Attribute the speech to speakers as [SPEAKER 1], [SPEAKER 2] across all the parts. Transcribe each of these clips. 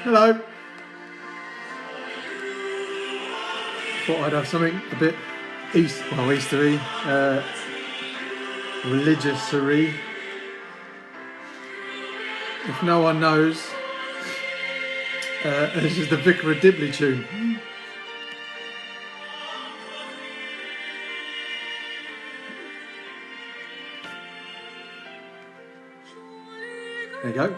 [SPEAKER 1] Hello. Thought I'd have something a bit Eastery, religiousy. If no one knows, this is the Vicar of Dibley tune. There you go.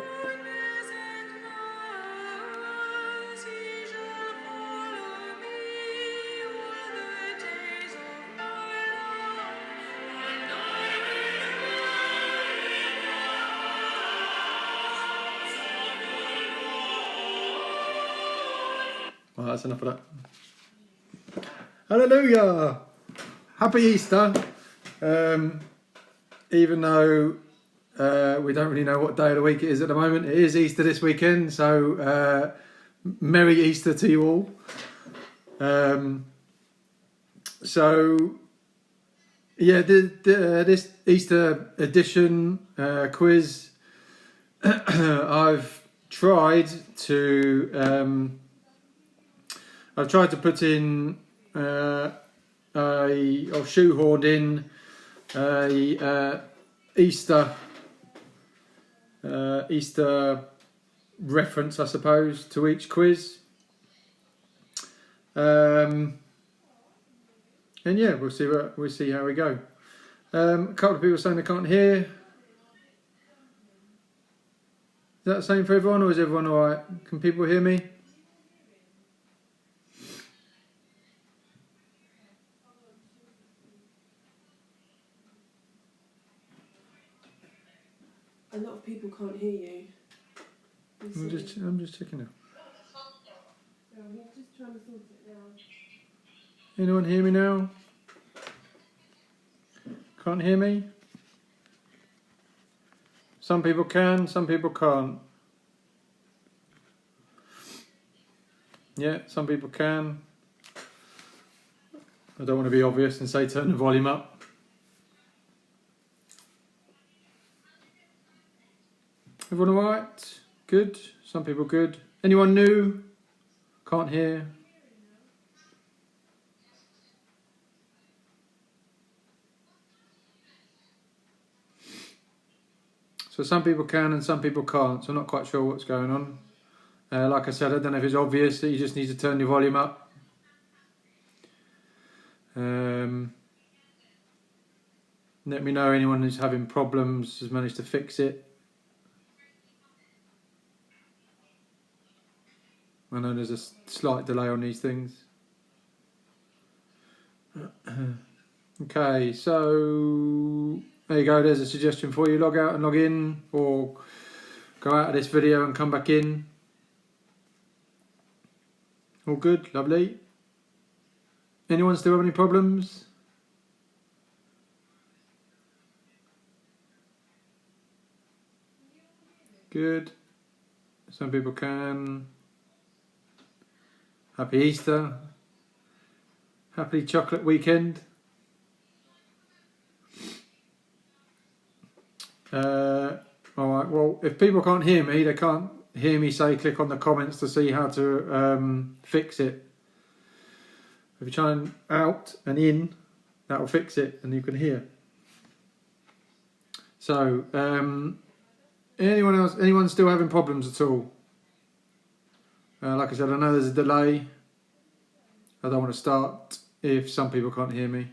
[SPEAKER 1] Well, that's enough of that. Hallelujah! Happy Easter! Even though we don't really know what day of the week it is at the moment, it is Easter this weekend, so Merry Easter to you all. This Easter edition quiz, I've tried to put in shoehorned in a Easter reference, I suppose, to each quiz. And yeah, we'll see how we go. A couple of people saying they can't hear. Is that the same for everyone, or is everyone all right? Can people hear me?
[SPEAKER 2] A lot of people can't hear you.
[SPEAKER 1] I'm just checking now.
[SPEAKER 2] He's just trying to sort it now.
[SPEAKER 1] Anyone hear me now? Can't hear me? Some people can, some people can't. Yeah, some people can. I don't want to be obvious and say turn the volume up. Everyone all right? Good? Some people good. Anyone new? Can't hear? So some people can and some people can't, so I'm not quite sure what's going on. Like I said, I don't know if it's obvious that you just need to turn your volume up. Let me know anyone who's having problems has managed to fix it. I know there's a slight delay on these things. Okay, so there you go, there's a suggestion for you. Log out and log in, or go out of this video and come back in. All good, lovely. Anyone still have any problems? Good. Some people can. Happy Easter. Happy chocolate weekend. Alright, well, if people can't hear me, they can't hear me say click on the comments to see how to fix it. If you try and out and in, that'll fix it and you can hear. So, anyone still having problems at all? Like I said, I know there's a delay. I don't want to start if some people can't hear me.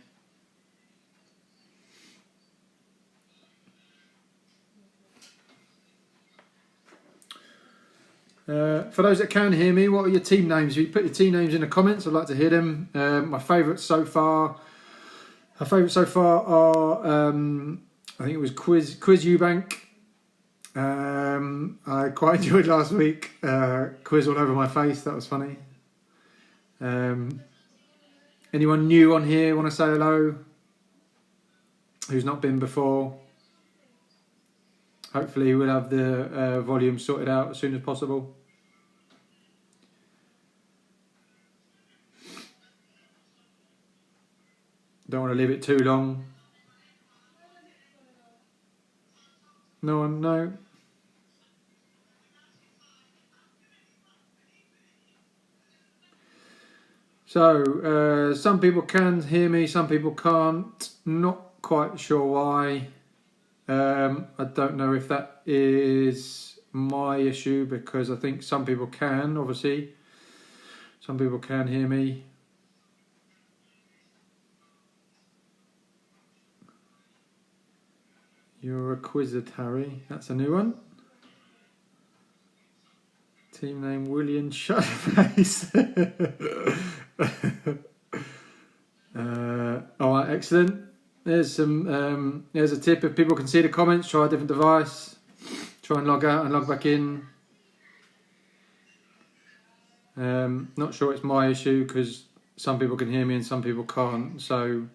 [SPEAKER 1] For those that can hear me, what are your team names? If you put your team names in the comments, I'd like to hear them. My favourites so far. Our favourites so far are, I think it was Quiz Eubank. I quite enjoyed last week. Quiz all over my face. That was funny. Anyone new on here want to say hello? Who's not been before? Hopefully we'll have the volume sorted out as soon as possible. Don't want to leave it too long. No one, no. So, some people can hear me, some people can't. Not quite sure why. I don't know if that is my issue, because I think some people can, obviously. Some people can hear me. You're a Quizzical, Harry. That's a new one. Team name William Shutface. Alright, excellent. There's some. There's a tip. If people can see the comments, try a different device. Try and log out and log back in. Not sure it's my issue, because some people can hear me and some people can't. So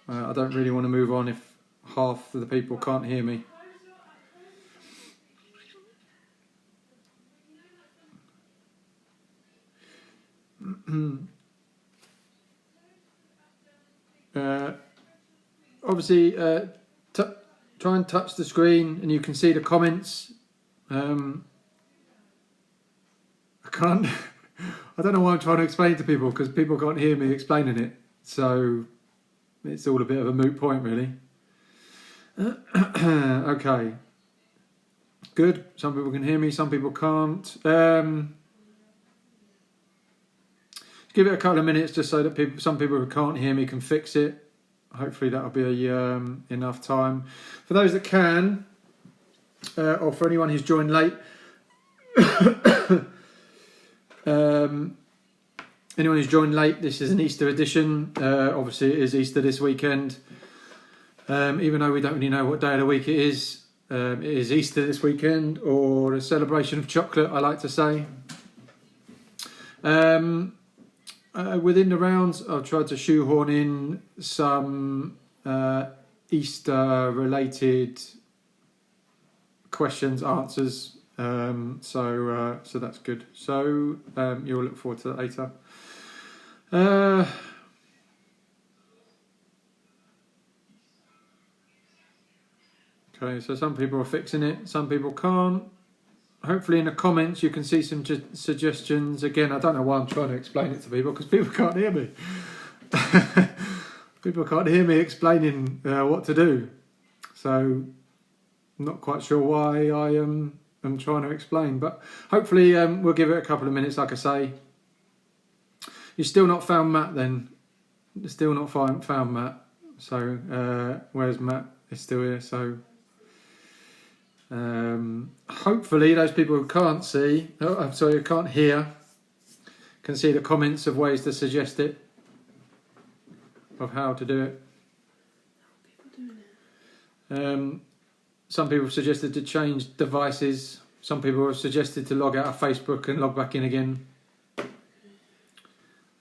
[SPEAKER 1] I don't really want to move on if half of the people can't hear me. Obviously, try and touch the screen and you can see the comments. I can't. I don't know why I'm trying to explain it to people, because people can't hear me explaining it. So it's all a bit of a moot point, really. Okay. Good. Some people can hear me, some people can't. Give it a couple of minutes just so that some people who can't hear me can fix it. Hopefully that'll be enough time. For those that can, or for anyone who's joined late, anyone who's joined late, this is an Easter edition. Obviously it is Easter this weekend. Even though we don't really know what day of the week it is Easter this weekend, or a celebration of chocolate, I like to say. Within the rounds, I've tried to shoehorn in some Easter-related questions, answers. So that's good. So you'll look forward to that later. Okay, so some people are fixing it, some people can't. Hopefully in the comments you can see some suggestions. Again, I don't know why I'm trying to explain it to people, because people can't hear me. People can't hear me explaining what to do. So I'm not quite sure why I am trying to explain. But hopefully we'll give it a couple of minutes, like I say. You've still not found Matt then? Still not found Matt. So where's Matt? He's still here, so... hopefully those people who can't see, who can't hear, can see the comments of ways to suggest it, of how to do it. Some people have suggested to change devices. Some people have suggested to log out of Facebook and log back in again.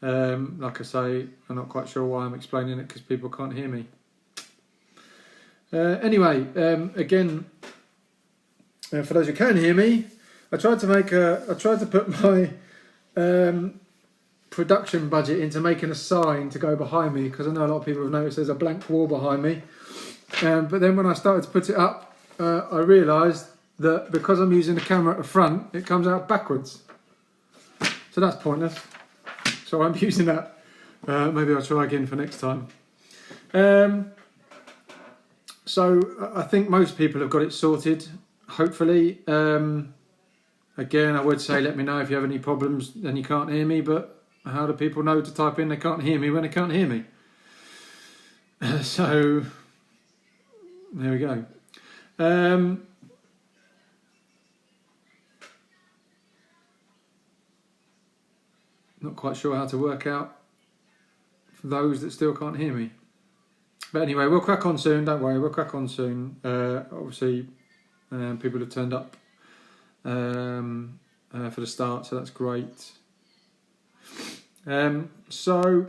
[SPEAKER 1] Like I say, I'm not quite sure why I'm explaining it, because people can't hear me. Anyway, again, for those who can hear me, I tried to put my production budget into making a sign to go behind me, because I know a lot of people have noticed there's a blank wall behind me. But then when I started to put it up, I realised that because I'm using the camera at the front, it comes out backwards. So that's pointless. So I'm using that. Maybe I'll try again for next time. So I think most people have got it sorted. Hopefully, again, I would say let me know if you have any problems and you can't hear me, but how do people know to type in they can't hear me when they can't hear me? So, there we go. Not quite sure how to work out for those that still can't hear me. But anyway, we'll crack on soon, don't worry, we'll crack on soon. Obviously, people have turned up for the start, so that's great. So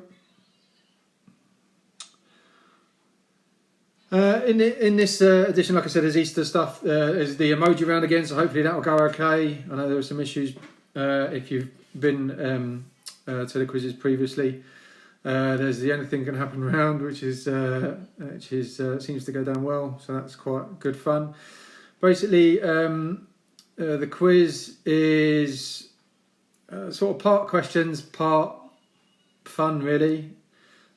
[SPEAKER 1] in this edition, like I said, there's Easter stuff. There's the emoji round again, so hopefully that will go okay. I know there were some issues if you've been to the quizzes previously. There's the anything can happen round, which is seems to go down well, so that's quite good fun. Basically, the quiz is sort of part questions, part fun, really,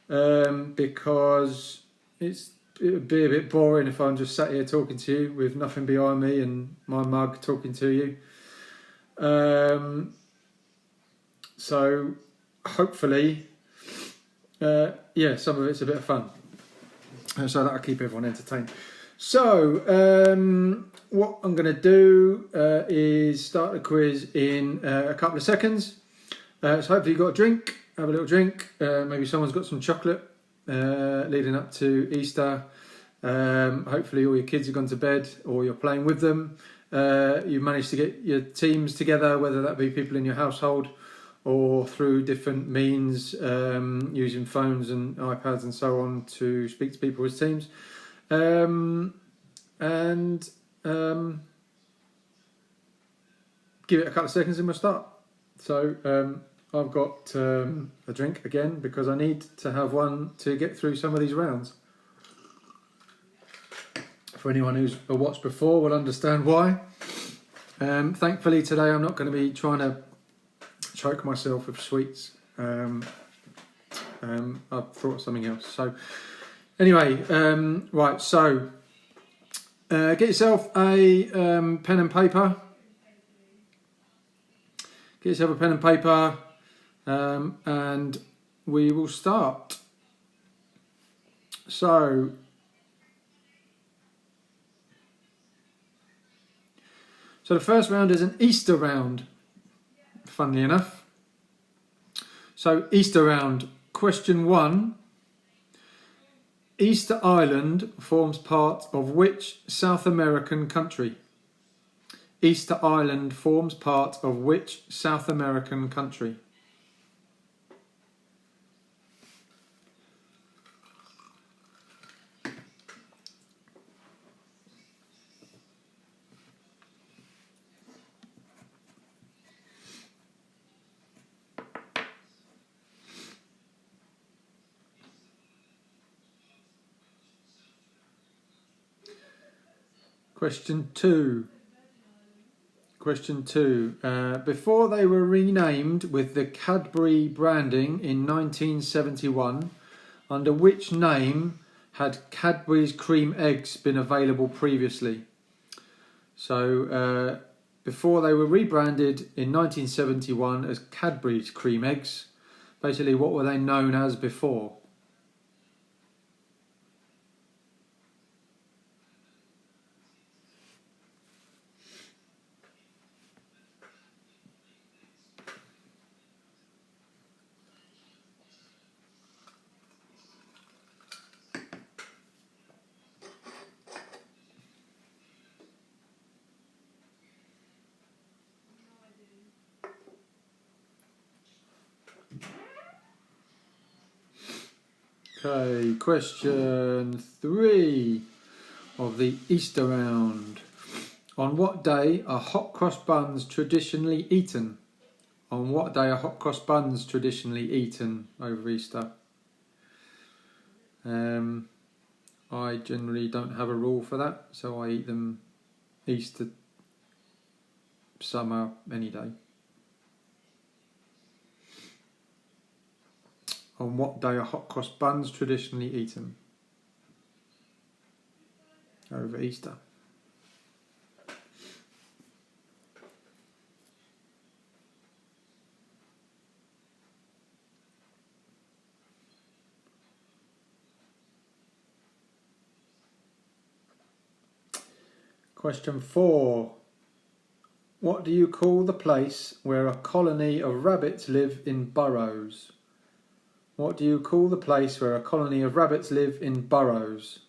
[SPEAKER 1] because it would be a bit boring if I'm just sat here talking to you with nothing behind me and my mug talking to you. So hopefully, some of it's a bit of fun, so that'll keep everyone entertained. So what I'm going to do is start the quiz in a couple of seconds. So hopefully you've got a drink, have a little drink. Maybe someone's got some chocolate leading up to Easter. Hopefully all your kids have gone to bed or you're playing with them. You've managed to get your teams together, whether that be people in your household or through different means, using phones and iPads and so on to speak to people as teams. Give it a couple of seconds and we'll start. So I've got a drink again because I need to have one to get through some of these rounds. For anyone who's watched before will understand why. Thankfully today I'm not going to be trying to choke myself with sweets. I've thought of something else. So anyway, right, so get yourself a pen and paper. Get yourself a pen and paper, and we will start. So the first round is an Easter round, funnily enough. So Easter round, question 1. Easter Island forms part of which South American country? Easter Island forms part of which South American country? Question 2. Before they were renamed with the Cadbury branding in 1971, under which name had Cadbury's cream eggs been available previously? So before they were rebranded in 1971 as Cadbury's cream eggs, basically what were they known as before? Okay, question 3 of the Easter round. On what day are hot cross buns traditionally eaten? On what day are hot cross buns traditionally eaten over Easter? I generally don't have a rule for that, so I eat them Easter, summer, any day. On what day are hot cross buns traditionally eaten over Easter? Question 4. What do you call the place where a colony of rabbits live in burrows? What do you call the place where a colony of rabbits live in burrows?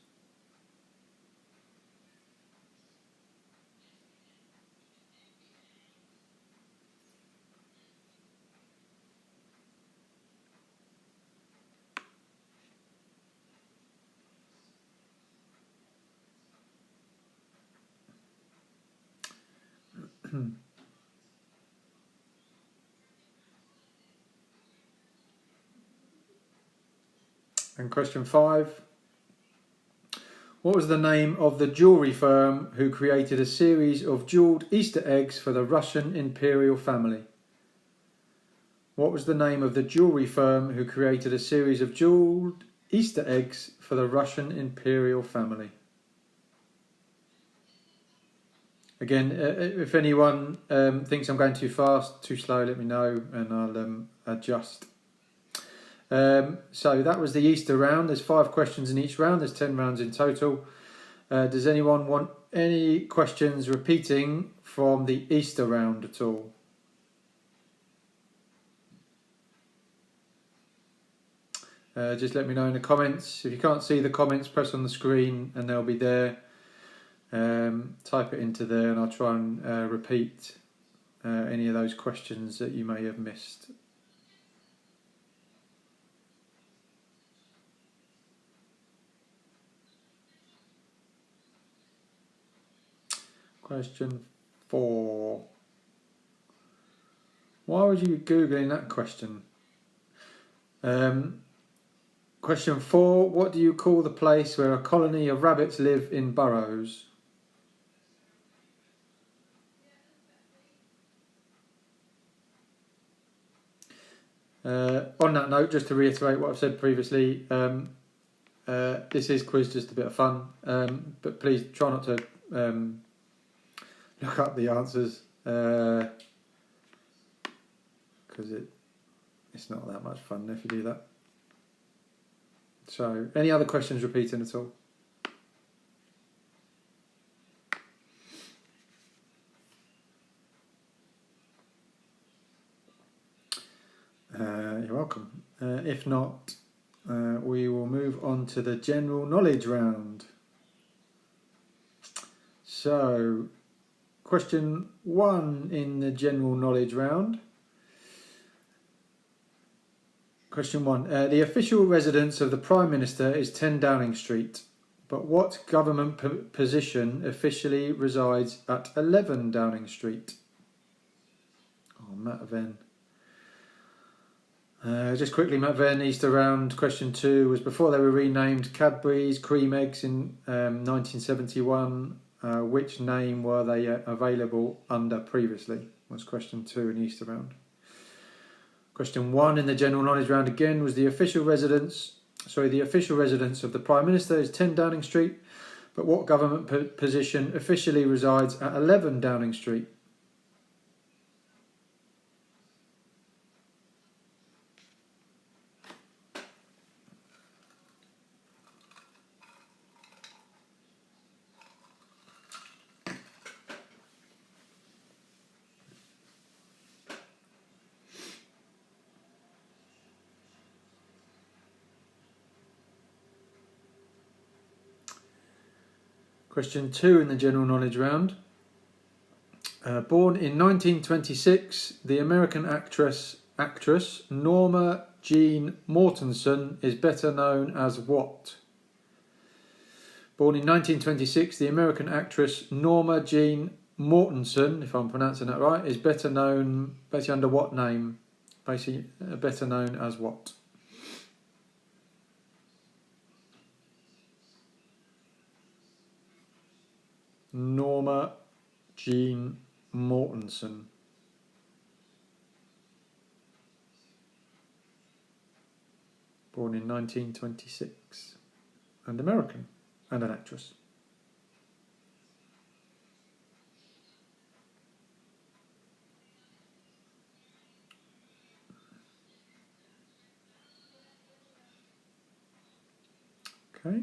[SPEAKER 1] And question 5. What was the name of the jewellery firm who created a series of jewelled Easter eggs for the Russian imperial family? What was the name of the jewellery firm who created a series of jewelled Easter eggs for the Russian imperial family? Again, if anyone thinks I'm going too fast, too slow, let me know and I'll adjust. So that was the Easter round. There's 5 questions in each round. There's 10 rounds in total. Does anyone want any questions repeating from the Easter round at all? Just let me know in the comments. If you can't see the comments, press on the screen and they'll be there. Type it into there and I'll try and repeat any of those questions that you may have missed. Question 4. Why would you be Googling that question? Question 4. What do you call the place where a colony of rabbits live in burrows? On that note, just to reiterate what I've said previously, this is quiz just a bit of fun, but please try not to look up the answers because it's not that much fun if you do that. So, any other questions repeating at all? You're welcome. If not, we will move on to the general knowledge round. So, question 1 in the general knowledge round. Question 1. The official residence of the Prime Minister is 10 Downing Street, but what government position officially resides at 11 Downing Street? Oh, Matt Venn. Just quickly, Matt Venn, Easter round. Question 2 was before they were renamed Cadbury's Cream Eggs in 1971. Which name were they available under previously? Was question 2 in Easter round. Question 1 in the general knowledge round again was the official residence of the Prime Minister is 10 Downing Street, but what government position officially resides at 11 Downing Street? Question 2 in the general knowledge round. Born in 1926, the American actress Norma Jean Mortensen is better known as what? Born in 1926, the American actress Norma Jean Mortensen, if I'm pronouncing that right, is better known basically under what name? Basically, better known as what? Norma Jean Mortensen. Born in 1926 and American and an actress. Okay.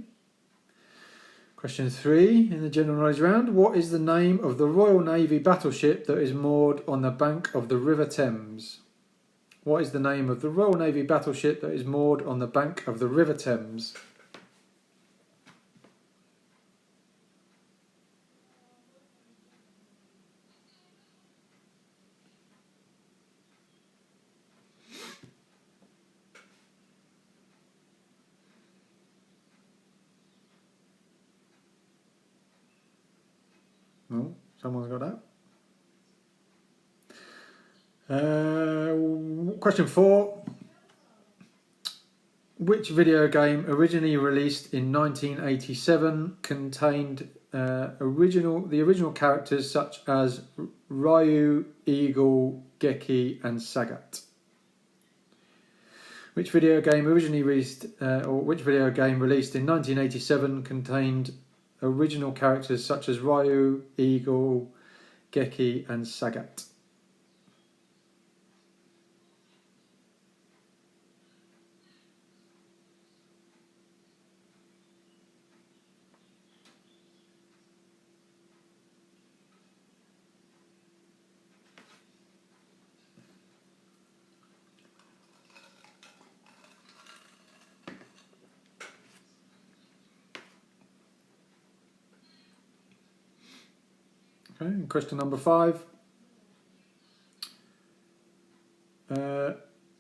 [SPEAKER 1] Question 3 in the general knowledge round. What is the name of the Royal Navy battleship that is moored on the bank of the River Thames? What is the name of the Royal Navy battleship that is moored on the bank of the River Thames? Oh, someone's got that. Question 4. Which video game originally released in 1987 contained the original characters such as Ryu, Eagle, Geki and Sagat? Which video game originally released, or which video game released in 1987 contained original characters such as Ryu, Eagle, Geki, and Sagat? Okay, and question number 5.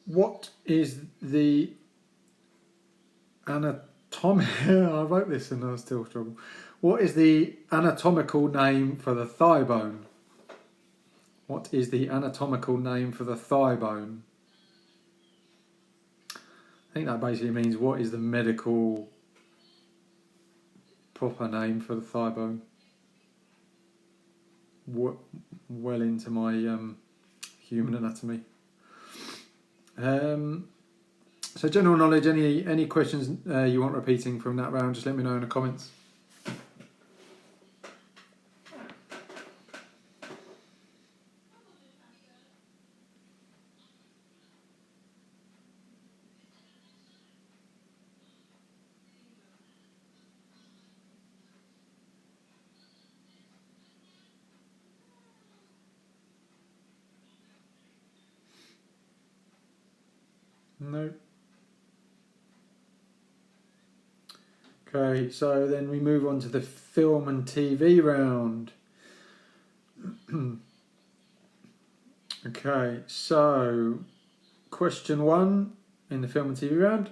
[SPEAKER 1] What is the anatomy? I wrote this and I still struggle. What is the anatomical name for the thigh bone? What is the anatomical name for the thigh bone? I think that basically means what is the medical proper name for the thigh bone? Well into my human anatomy. So general knowledge, any questions you want repeating from that round, just let me know in the comments. No. Okay, so then we move on to the film and TV round. Okay, so question 1 in the film and TV round.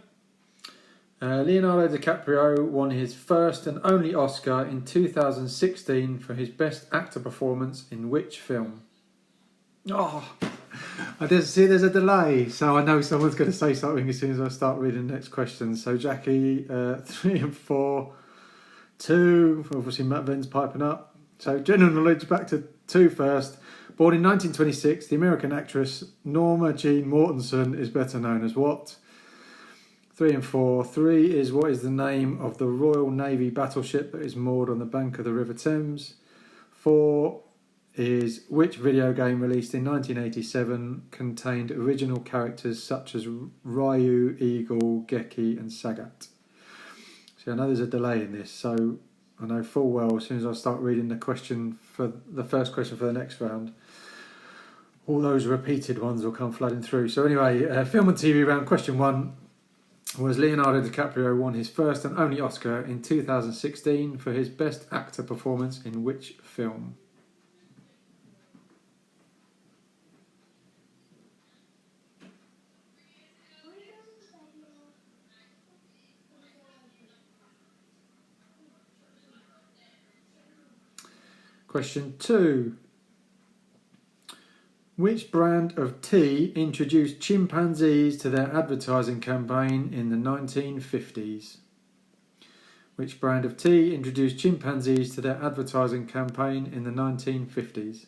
[SPEAKER 1] Leonardo DiCaprio won his first and only Oscar in 2016 for his Best Actor performance in which film? Oh, I did see there's a delay, so I know someone's going to say something as soon as I start reading the next question. So Jackie, 3 and 4, 2, obviously Matt Ven's piping up. So general knowledge, back to 2 first. Born in 1926, the American actress Norma Jean Mortensen is better known as what? 3 and 4. 3 is what is the name of the Royal Navy battleship that is moored on the bank of the River Thames? 4 is which video game released in 1987 contained original characters such as Ryu, Eagle, Geki, and Sagat? See, I know there's a delay in this, so I know full well as soon as I start reading the question for the first question for the next round, all those repeated ones will come flooding through. So anyway, film and TV round. Question 1 was Leonardo DiCaprio won his first and only Oscar in 2016 for his Best Actor performance in which film? Question 2. Which brand of tea introduced chimpanzees to their advertising campaign in the 1950s? Which brand of tea introduced chimpanzees to their advertising campaign in the 1950s?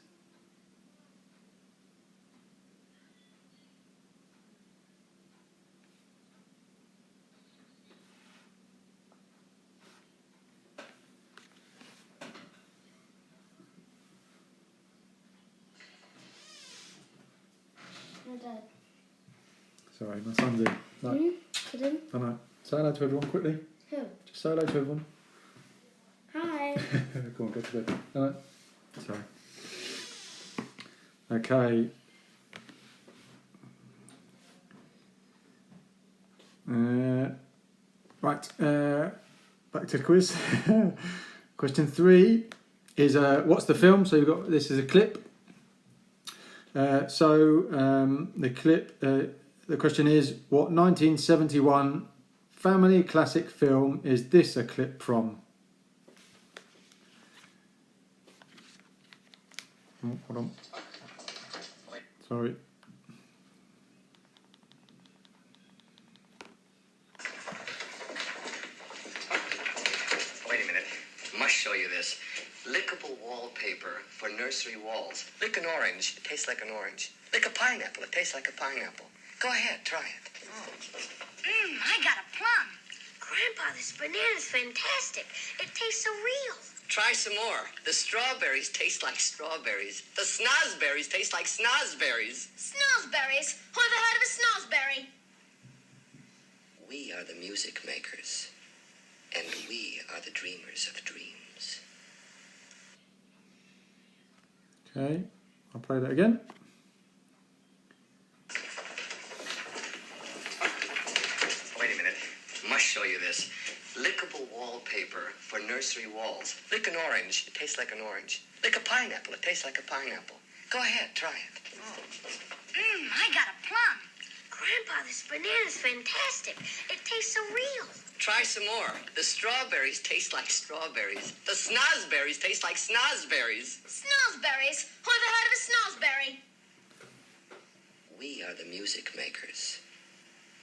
[SPEAKER 2] Dad.
[SPEAKER 1] Sorry, my son's in. No. I know. Say hello to everyone quickly.
[SPEAKER 2] Who?
[SPEAKER 1] Just say hello to everyone.
[SPEAKER 2] Hi.
[SPEAKER 1] Go on, go to bed. No. Sorry. Okay. Right. Back to the quiz. Question 3 is what's the film? So you've got this is a clip. The clip. The question is, what 1971 family classic film is this a clip from? Oh, hold on. Sorry.
[SPEAKER 3] Wait a minute. Must show you this. Lickable wallpaper for nursery walls. Lick an orange, it tastes like an orange. Lick a pineapple, it tastes like a pineapple. Go ahead, try it.
[SPEAKER 4] I got a plum. Grandpa, this banana's fantastic. It tastes so real.
[SPEAKER 3] Try some more. The strawberries taste like strawberries. The snozberries taste like snozberries.
[SPEAKER 4] Snozberries? Who ever heard of a snozberry?
[SPEAKER 3] We are the music makers, and we are the dreamers of dreams.
[SPEAKER 1] Okay, I'll play that again.
[SPEAKER 3] Wait a minute. Must show you this. Lickable wallpaper for nursery walls. Lick an orange. It tastes like an orange. Lick a pineapple. It tastes like a pineapple. Go ahead, try it.
[SPEAKER 4] I got a plum. Grandpa, this banana's fantastic. It tastes so real.
[SPEAKER 3] Try some more. The strawberries taste like strawberries. The snozberries taste like snozberries.
[SPEAKER 4] Snozberries? Who ever heard of a snozberry?
[SPEAKER 3] We are the music makers,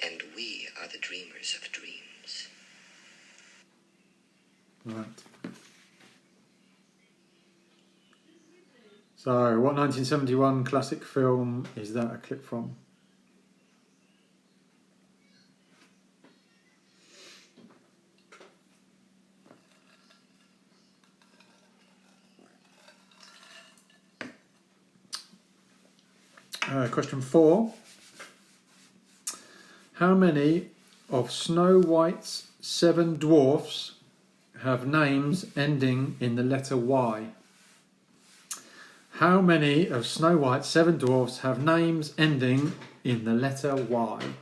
[SPEAKER 3] and we are the dreamers of dreams.
[SPEAKER 1] Right. So, what 1971 classic film is that a clip from? Question 4. How many of Snow White's 7 dwarfs have names ending in the letter Y? How many of Snow White's 7 dwarfs have names ending in the letter Y?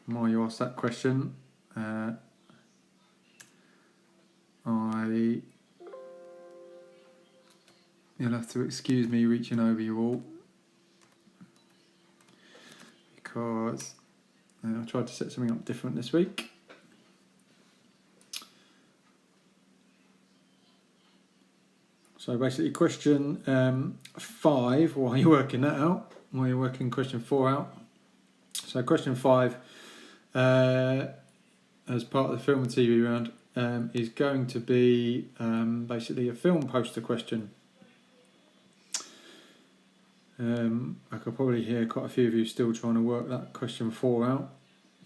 [SPEAKER 1] While you ask that question, you'll have to excuse me reaching over you all, because I tried to set something up different this week. So basically question 5, while you're working that out, while you're working question 4 out. So question 5, as part of the film and TV round, is going to be basically a film poster question. I could probably hear quite a few of you still trying to work that question 4 out,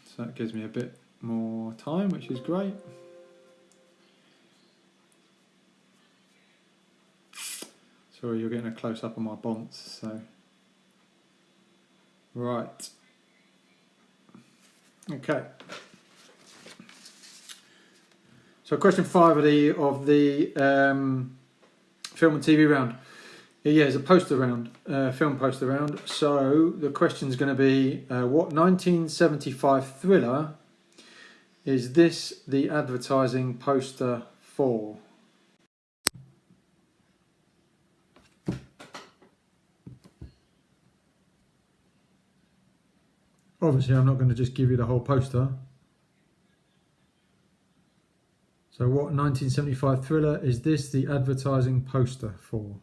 [SPEAKER 1] so that gives me a bit more time, which is great. Sorry, you're getting a close up on my bonds, so right. Okay. So question 5 of the film and TV round. Yeah, it's a poster round, film poster round. So the question is going to be, what 1975 thriller is this the advertising poster for? Obviously, I'm not going to just give you the whole poster. So what 1975 thriller is this the advertising poster for?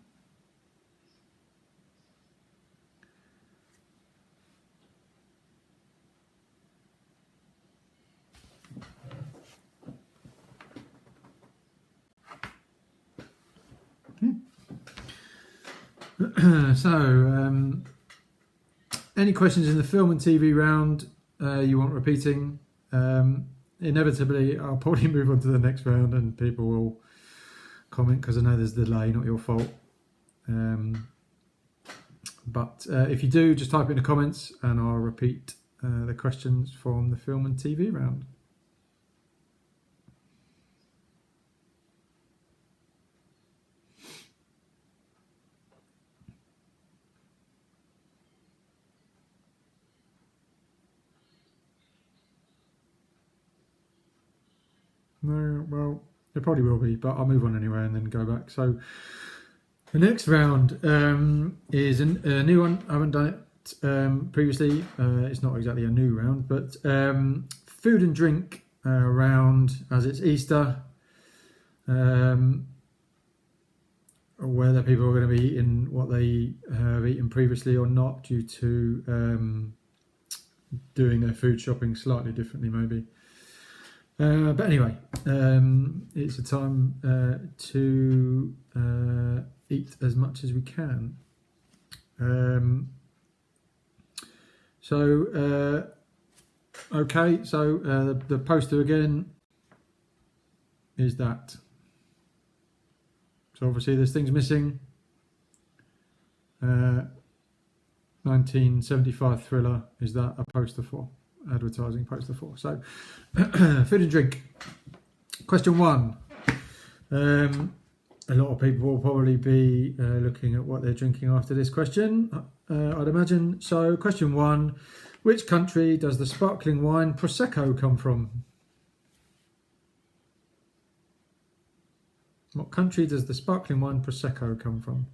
[SPEAKER 1] So, any questions in the film and TV round you want repeating? Inevitably, I'll probably move on to the next round and people will comment because I know there's a delay, not your fault. But if you do, just type it in the comments and I'll repeat the questions from the film and TV round. No, well, it probably will be, but I'll move on anyway and then go back. So the next round is a new one. I haven't done it previously. It's not exactly a new round, but food and drink round, as it's Easter, whether people are going to be eating what they have eaten previously or not, due to doing their food shopping slightly differently maybe. But anyway, it's a time to eat as much as we can. Okay, so the poster again is that. So obviously there's things missing. 1975 thriller, is that a poster for? Advertising poster for. So food and drink. Question 1. A lot of people will probably be looking at what they're drinking after this question, I'd imagine. So question 1, which country does the sparkling wine Prosecco come from? What country does the sparkling wine Prosecco come from?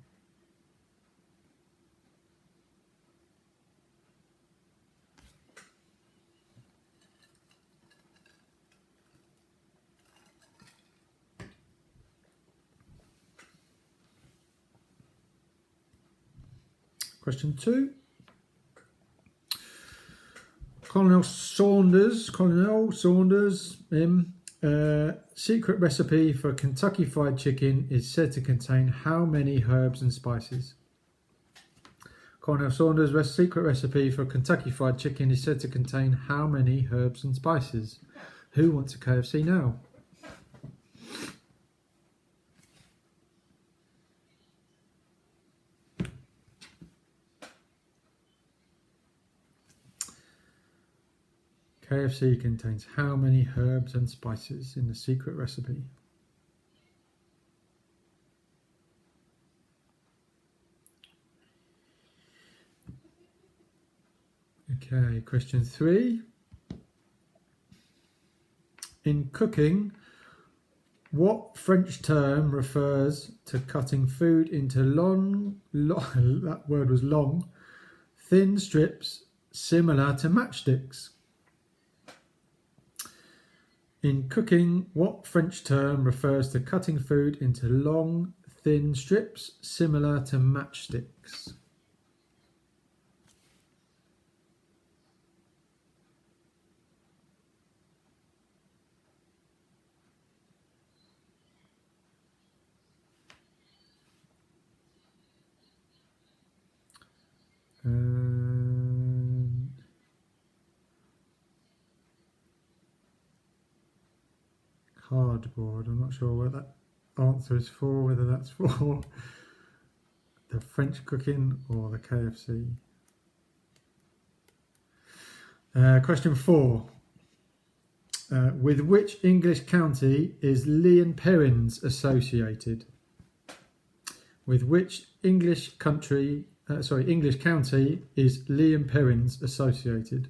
[SPEAKER 1] Question 2. Colonel Saunders, secret recipe for Kentucky Fried Chicken is said to contain how many herbs and spices? Colonel Saunders' secret recipe for Kentucky Fried Chicken is said to contain how many herbs and spices? Who wants a KFC now? KFC contains how many herbs and spices in the secret recipe? Okay, question 3. In cooking, what French term refers to cutting food into long that word was long, thin strips similar to matchsticks? In cooking, what French term refers to cutting food into long, thin strips similar to matchsticks? Cardboard. I'm not sure what that answer is for, whether that's for the French cooking or the KFC. Question 4. With which English county is Lea Perrins associated? With which English county is Lea Perrins associated?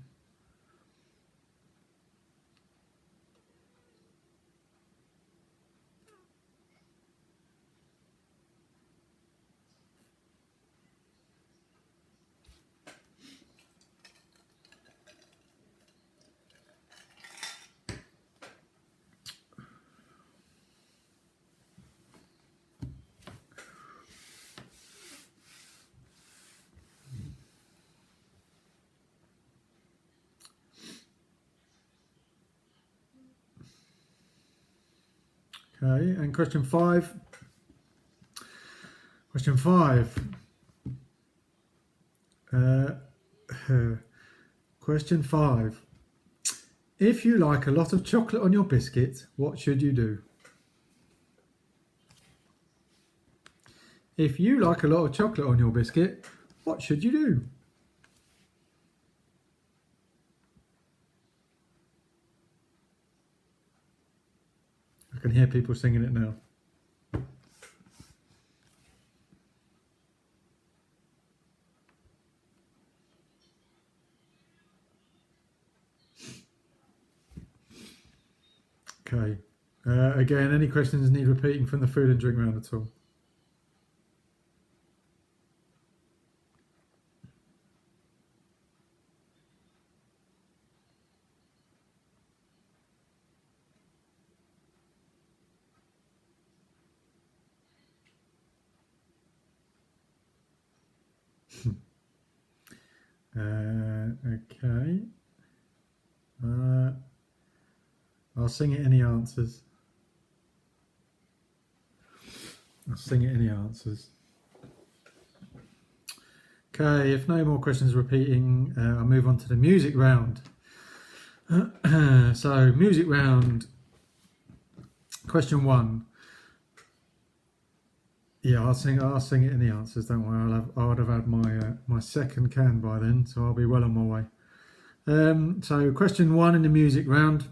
[SPEAKER 1] Okay, and question 5. Question 5. Question 5. If you like a lot of chocolate on your biscuit, what should you do? If you like a lot of chocolate on your biscuit, what should you do? I can hear people singing it now. Okay. Again, any questions need repeating from the food and drink round at all? Okay. I'll sing it any answers. I'll sing it in the answers. Okay, if no more questions repeating, I'll move on to the music round. So, music round. Question 1. Yeah, I'll sing it in the answers. Don't worry, I would have had my second can by then, so I'll be well on my way. So, question 1 in the music round.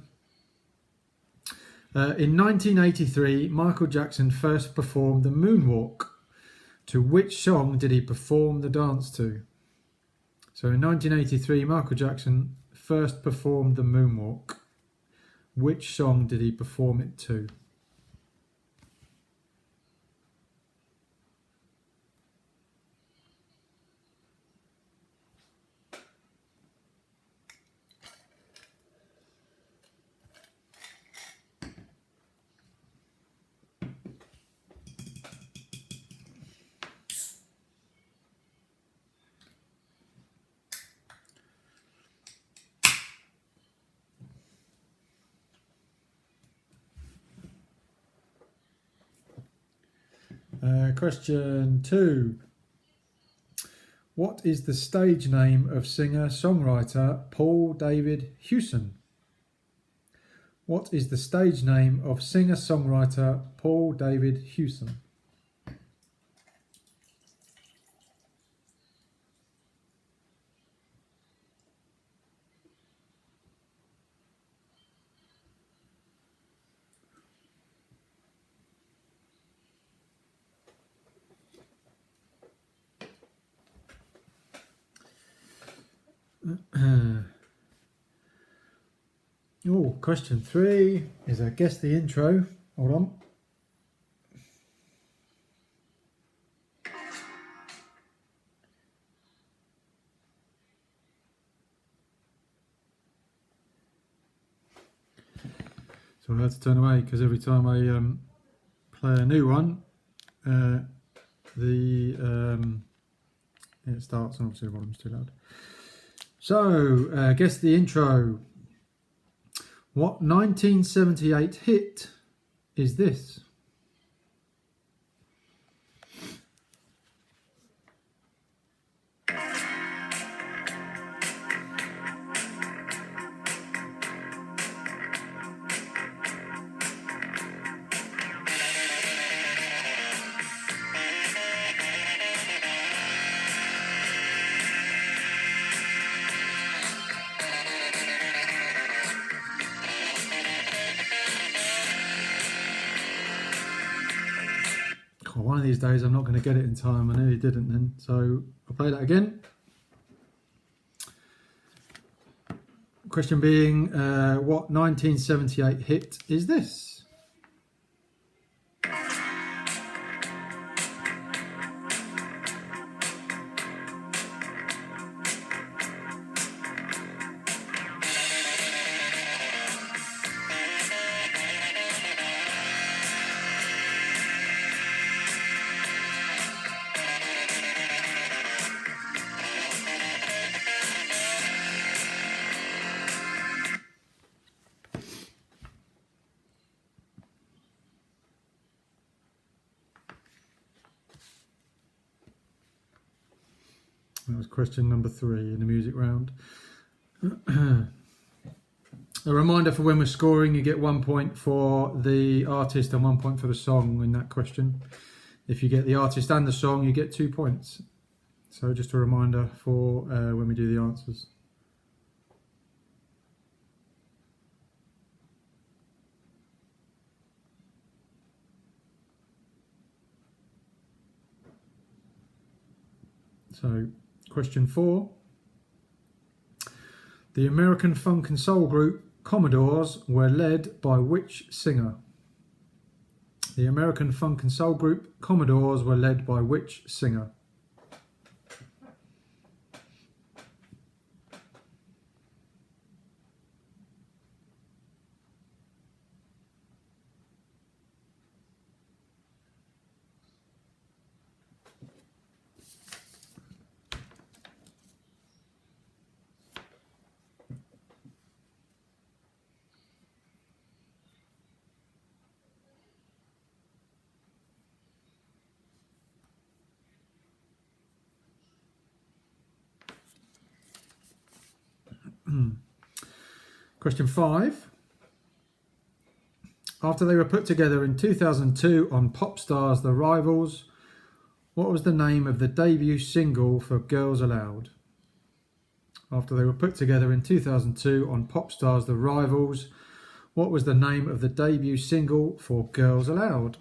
[SPEAKER 1] In 1983, Michael Jackson first performed the moonwalk. To which song did he perform the dance to? So, in 1983, Michael Jackson first performed the moonwalk. Which song did he perform it to? Question 2. What is the stage name of singer-songwriter Paul David Hewson? What is the stage name of singer-songwriter Paul David Hewson? Question 3 is a guess the intro. Hold on. So I had to turn away because every time I play a new one, it starts and obviously the volume's too loud. So, guess the intro. What 1978 hit is this? One of these days I'm not going to get it in time. I nearly didn't then. So I'll play that again. Question being, what 1978 hit is this? That was question number 3 in the music round. A reminder for when we're scoring, you get 1 point for the artist and 1 point for the song in that question. If you get the artist and the song, you get 2 points. So just a reminder for when we do the answers. So, question 4. The American funk and soul group Commodores were led by which singer? The American funk and soul group Commodores were led by which singer? Question 5. After they were put together in 2002 on Popstars The Rivals, what was the name of the debut single for Girls Aloud? After they were put together in 2002 on Popstars The Rivals, what was the name of the debut single for Girls Aloud?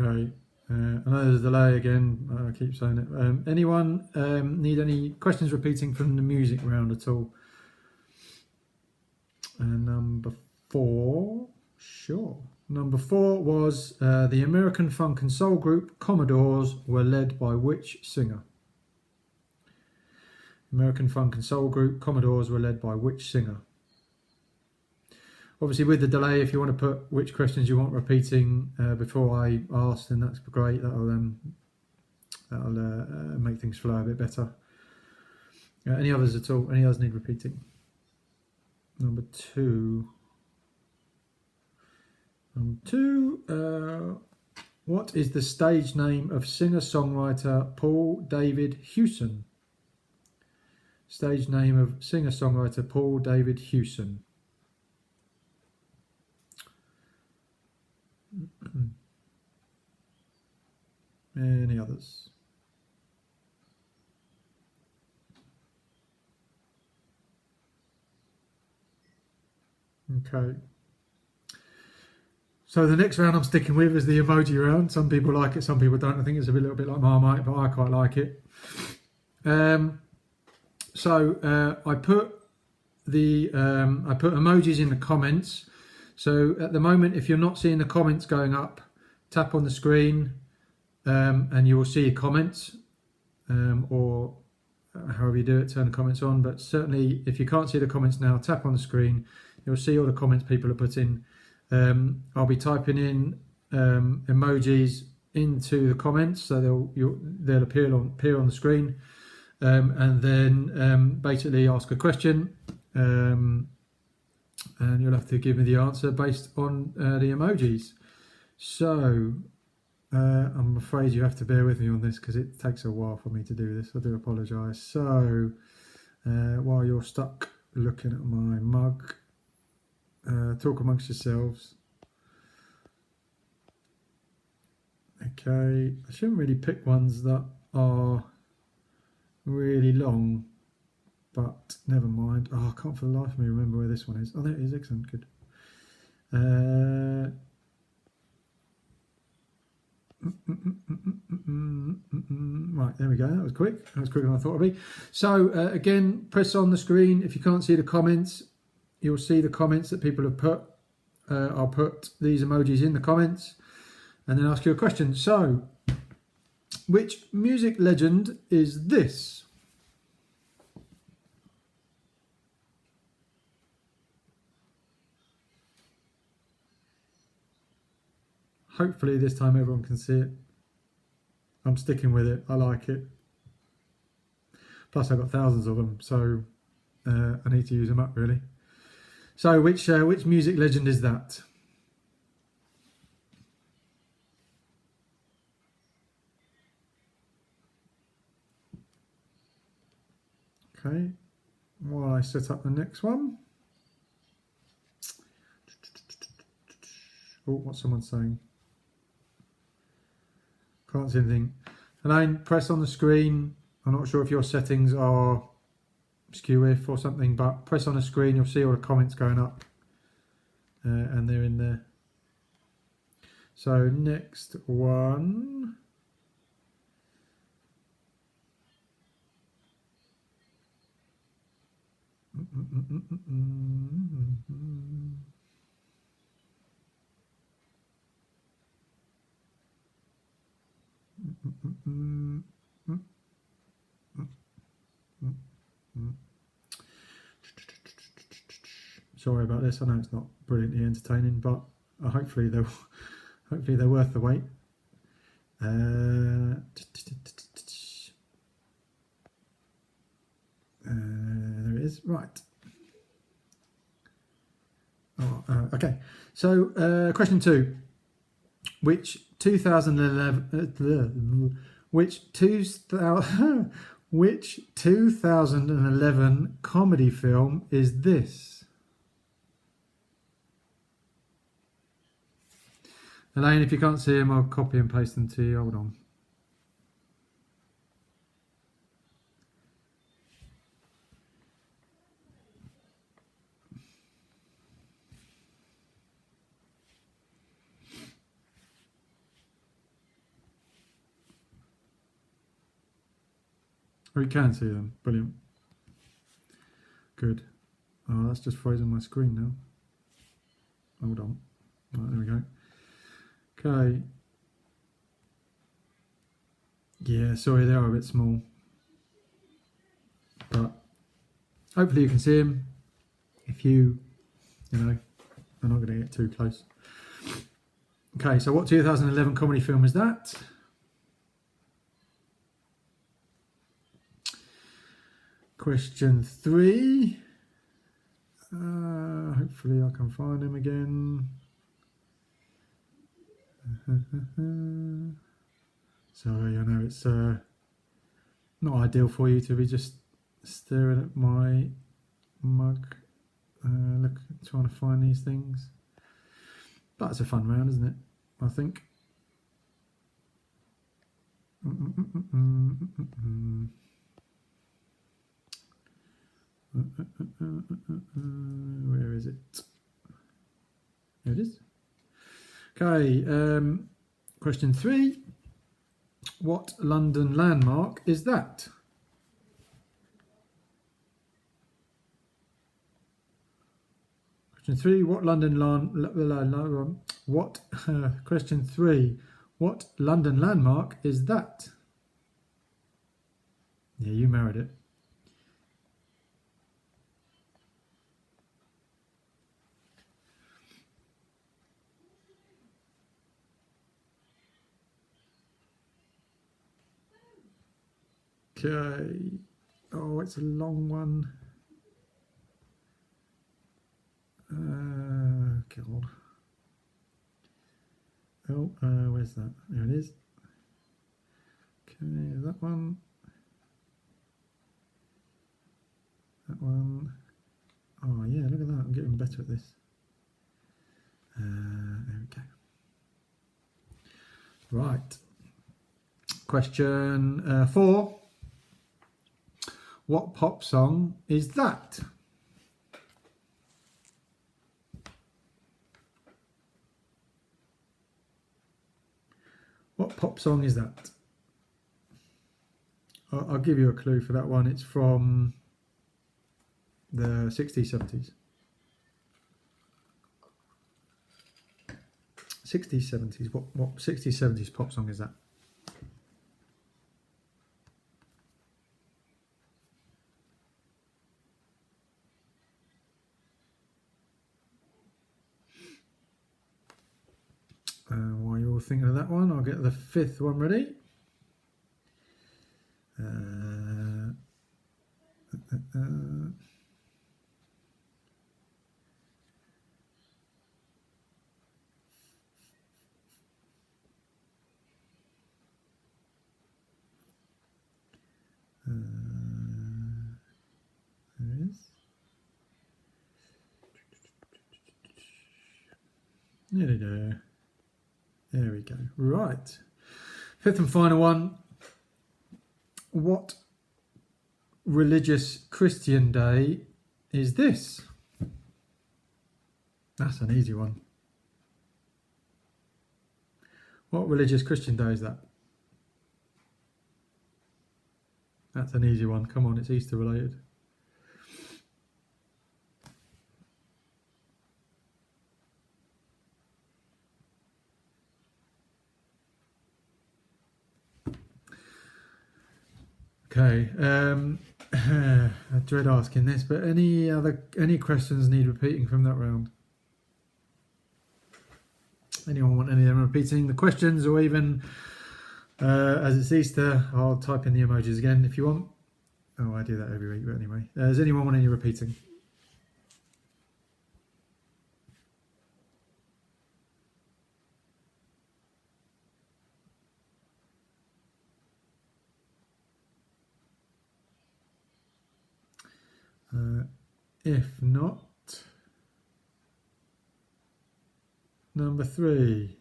[SPEAKER 1] Okay, I know there's a delay again, I keep saying it. Anyone need any questions repeating from the music round at all? Number 4, sure. Number 4 was the American funk and soul group Commodores were led by which singer? American funk and soul group Commodores were led by which singer? Obviously, with the delay, if you want to put which questions you want repeating before I ask, then that's great. That'll make things flow a bit better. Any others at all? Any others need repeating? Number 2. What is the stage name of singer-songwriter Paul David Hewson? Stage name of singer-songwriter Paul David Hewson. Any others? Okay. So the next round I'm sticking with is the emoji round. Some people like it, some people don't. I think it's a little bit like Marmite, but I quite like it. So I put emojis in the comments. So at the moment, if you're not seeing the comments going up, tap on the screen and you will see comments, or however you do it, turn the comments on. But certainly, if you can't see the comments now, tap on the screen. You'll see all the comments people are putting. I'll be typing in emojis into the comments, so they'll appear on the screen, and then basically ask a question, and you'll have to give me the answer based on the emojis. So I'm afraid you have to bear with me on this because it takes a while for me to do this. I do apologise. So while you're stuck looking at my mug, talk amongst yourselves. Okay, I shouldn't really pick ones that are really long, but never mind. Oh, I can't for the life of me remember where this one is. Oh, there it is. Excellent, good. Right, there we go. That was quick. That was quicker than I thought it'd be. So again, press on the screen. If you can't see the comments, you'll see the comments that people have put. I'll put these emojis in the comments and then ask you a question. So, which music legend is this? Hopefully this time everyone can see it. I'm sticking with it. I like it. Plus I've got thousands of them, so I need to use them up really. So which music legend is that? Okay, while I set up the next one. Oh, what's someone saying? Can't see anything. And then press on the screen. I'm not sure if your settings are skew if or something, but press on the screen, you'll see all the comments going up, and they're in there. So next one. Sorry about this. I know it's not brilliantly entertaining, but hopefully they're worth the wait. is. Right. Oh, okay. So, question 2. Which 2011 which 2011 comedy film is this? Elaine, if you can't see them, I'll copy and paste them to you. Hold on. Oh, you can see them. Brilliant. Good. Oh, that's just frozen my screen now. Hold on. Right, there we go. Okay. Yeah, sorry, they are a bit small. But hopefully you can see them. If you know, I'm not going to get too close. Okay, so what 2011 comedy film is that? Question 3. Hopefully I can find him again. Sorry, I know it's not ideal for you to be just staring at my mug, look, trying to find these things. But it's a fun round, isn't it? I think. Where is it? There it is. Okay, question 3. What London landmark is that? Question 3. What London question 3. What London landmark is that? Yeah, you married it. Okay. Oh, it's a long one. God. Oh, where's that? There it is. Okay, that one. That one. Oh, yeah, look at that. I'm getting better at this. There we go. Right. Question 4. What pop song is that? What pop song is that? I'll give you a clue for that one. It's from the 60s, 70s. 60s, 70s. What 60s, 70s pop song is that? While you're thinking of that one, I'll get the 5th one ready. There it is. Nearly there. There we go. Right. 5th and final one. What religious Christian day is this? That's an easy one. What religious Christian day is that? That's an easy one. Come on, it's Easter related. Okay, I dread asking this, but any questions need repeating from that round? Anyone want any of them repeating the questions, or even as it's Easter, I'll type in the emojis again if you want. Oh, I do that every week, but anyway. Does anyone want any repeating? If not, number 3.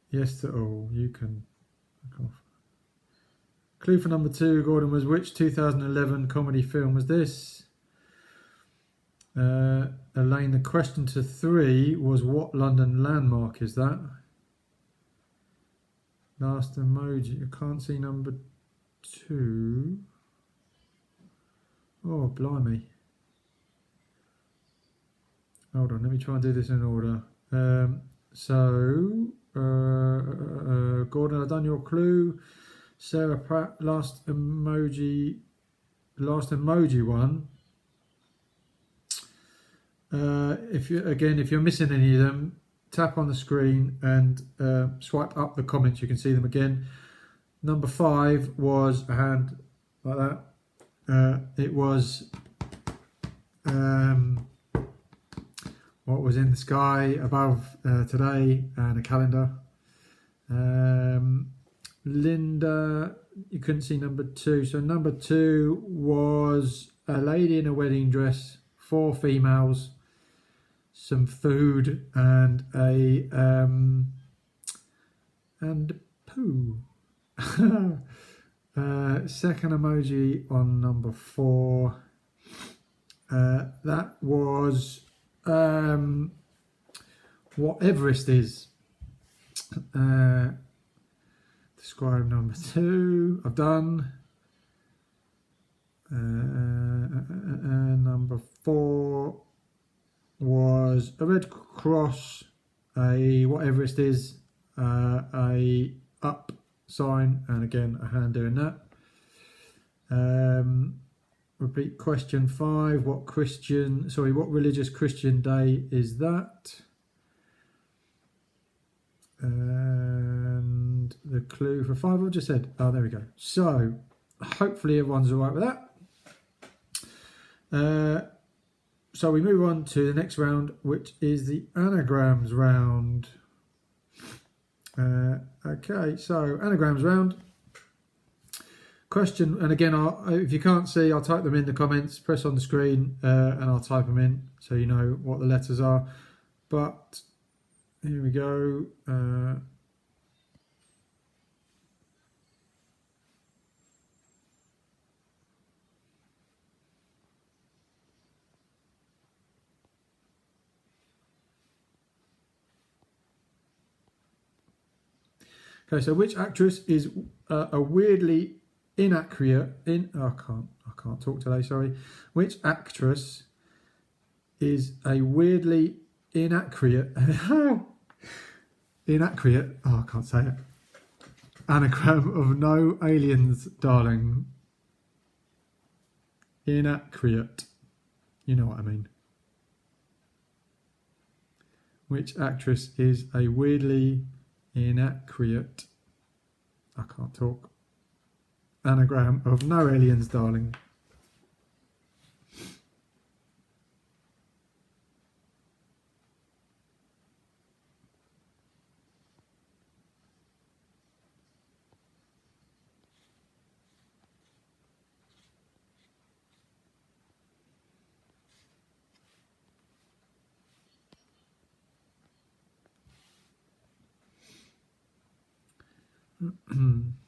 [SPEAKER 1] Yes to all. You can fuck off. Clue for number 2, Gordon, was which 2011 comedy film was this? Elaine, the question to 3 was what London landmark is that? Last emoji. I can't see number 2. Oh, blimey. Hold on, let me try and do this in order. Gordon, I've done your clue. Sarah Pratt, last emoji one. If you're missing any of them, tap on the screen and swipe up the comments. You can see them again. Number 5 was a hand like that. It was what was in the sky above today, and a calendar. Linda, you couldn't see number 2. So number 2 was a lady in a wedding dress, 4 females, some food, and poo. Second emoji on number 4. That was what Everest is. Describe number 2. I've done. Number 4 was a red cross, a what Everest is, a up sign, and again a hand doing that. Repeat question 5. What religious Christian day is that? And the clue for 5 I just said. Oh, there we go. So hopefully everyone's all right with that. So we move on to the next round, which is the anagrams round. Okay, so anagrams round. Question, and again, if you can't see, I'll type them in the comments, press on the screen, and I'll type them in so you know what the letters are. But here we go. Okay, so which actress is a weirdly inaccurate I can't talk today, sorry. Which actress is a weirdly inaccurate oh, I can't say it. Anagram of no aliens, darling. Inaccurate. You know what I mean. Which actress is a weirdly inaccurate, I can't talk, anagram of no aliens, darling?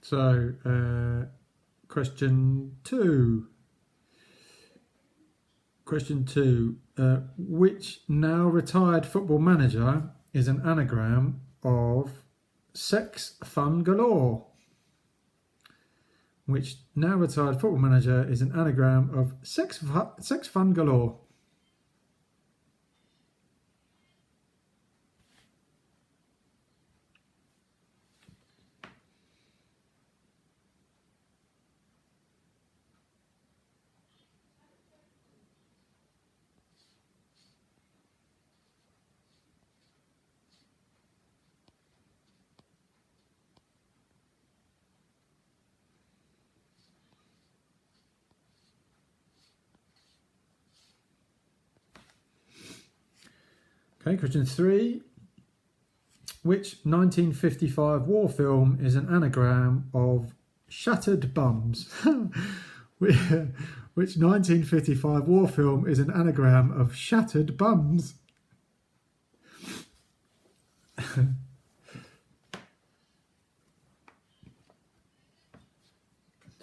[SPEAKER 1] So, question 2. Question 2. Which now retired football manager is an anagram of sex fun galore? Which now retired football manager is an anagram of sex fun galore? Okay, question 3. Which 1955 war film is an anagram of shattered bums? Which 1955 war film is an anagram of shattered bums?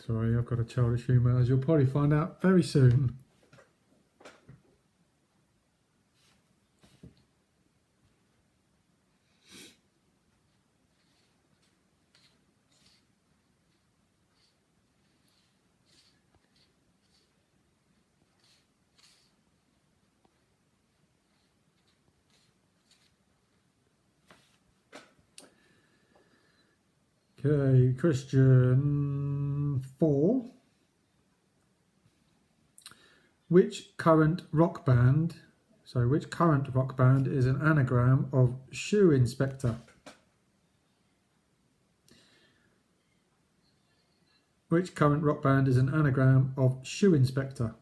[SPEAKER 1] Sorry, I've got a childish humour, as you'll probably find out very soon. Okay, question 4. Which current rock band is an anagram of shoe inspector? Which current rock band is an anagram of shoe inspector?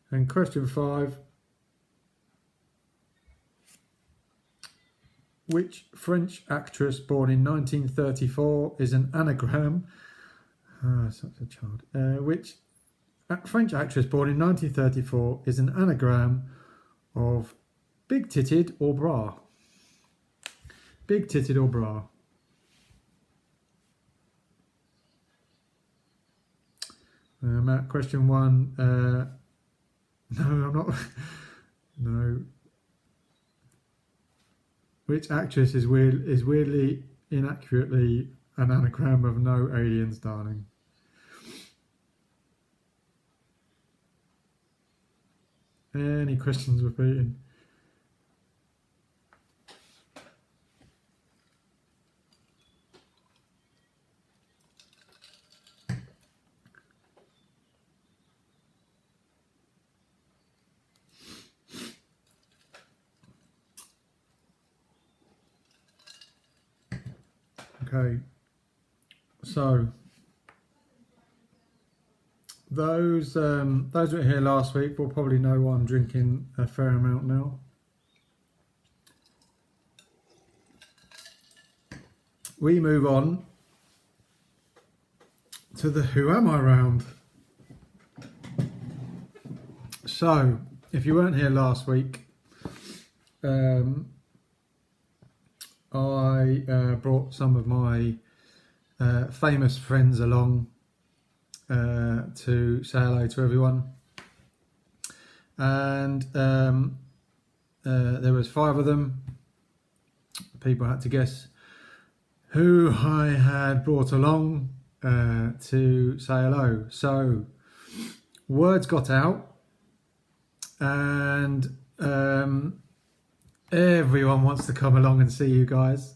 [SPEAKER 1] And question 5. Which French actress born in 1934 is an anagram? Such a child. Which French actress born in 1934 is an anagram of big-titted or bra? Big-titted or bra? Matt, question 1. No, I'm not. No. Which actress is weirdly, inaccurately an anagram of no aliens, darling? Any questions repeating? Okay, so those who were here last week will probably know why I'm drinking a fair amount now. We move on to the Who Am I round. So, if you weren't here last week, I brought some of my famous friends along to say hello to everyone, and there was 5 of them. People had to guess who I had brought along to say hello. So words got out, and everyone wants to come along and see you guys.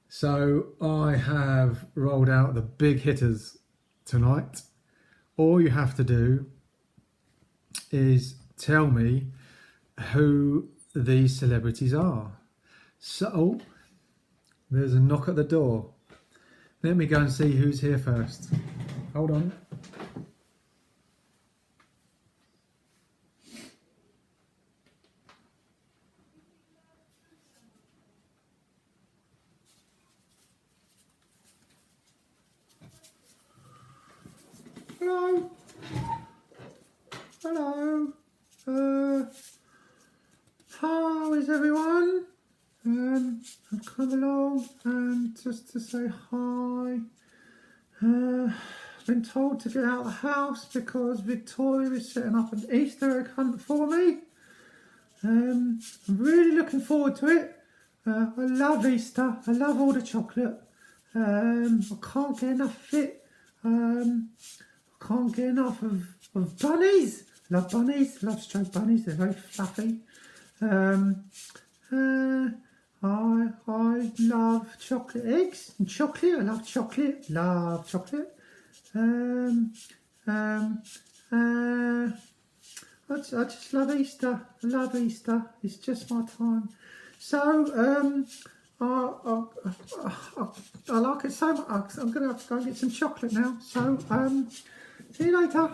[SPEAKER 1] So I have rolled out the big hitters tonight. All you have to do is tell me who these celebrities are. So there's a knock at the door. Let me go and see who's here first. Hold on. Hello. Hello. How is everyone? I've come along and just to say hi. I've been told to get out of the house because Victoria is setting up an Easter egg hunt for me. I'm really looking forward to it. I love Easter. I love all the chocolate. I can't get enough of it. I can't get enough of bunnies. I love bunnies. I love stray bunnies. They're very fluffy. I love chocolate eggs and chocolate. I love chocolate. Love chocolate. I just love Easter. I love Easter. It's just my time. So I like it so much. I'm gonna have to go and get some chocolate now. So see you later.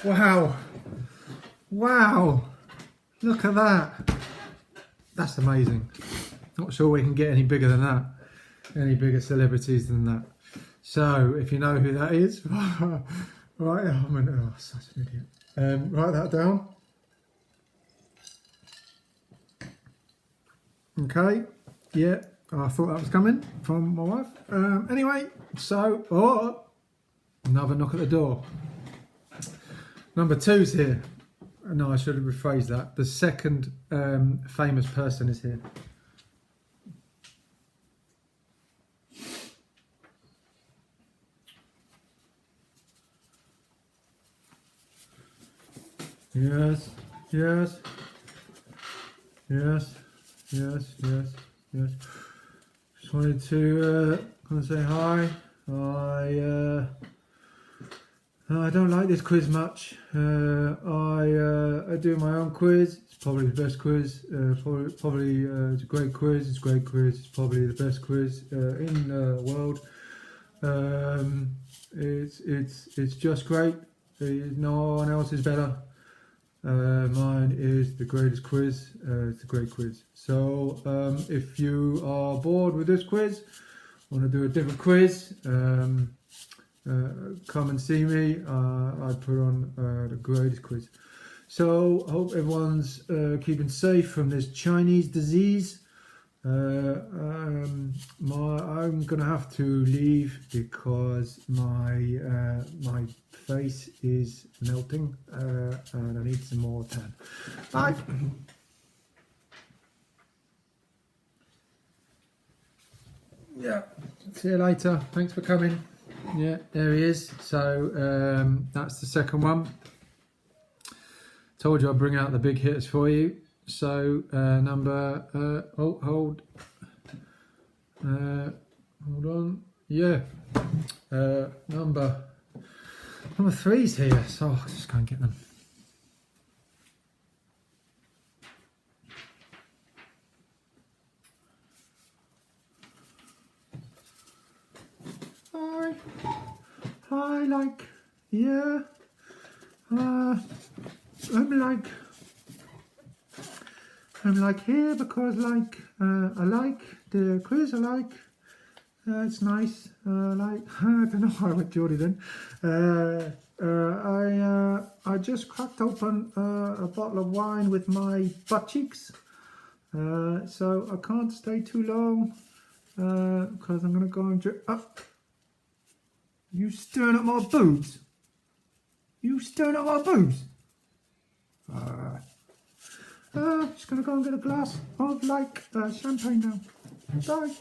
[SPEAKER 1] Wow. Wow. Look at that. That's amazing. Not sure we can get any bigger than that. Any bigger celebrities than that. So, if you know who that is, right, such an idiot. Write that down. Okay, yeah, I thought that was coming from my wife. Anyway, so, another knock at the door. Number 2's here. No, I should have rephrased that. The second famous person is here. Yes, yes, yes, yes, yes, yes. Just wanted to kind of say hi. I don't like this quiz much. I do my own quiz. It's probably the best quiz. Probably it's a great quiz. It's a great quiz. It's probably the best quiz in the world. It's just great. No one else is better. Mine is the greatest quiz. It's a great quiz. So if you are bored with this quiz, want to do a different quiz, come and see me. I put on the greatest quiz. So I hope everyone's keeping safe from this Chinese disease. I'm gonna have to leave because my face is melting and I need some more tan. Bye. Yeah, see you later. Thanks for coming. Yeah, there he is. So that's the second one. Told you I'd bring out the big hitters for you. So number hold on. Yeah, number 3's here. So I'll just go and get them. I like, yeah, I'm like here because I like the quiz. I like it's nice. I don't know how I went Geordie then. I just cracked open a bottle of wine with my butt cheeks. So I can't stay too long because I'm gonna go and drink. You staring at my boobs? You staring at my boobs? Just gonna go and get a glass of champagne now. Bye.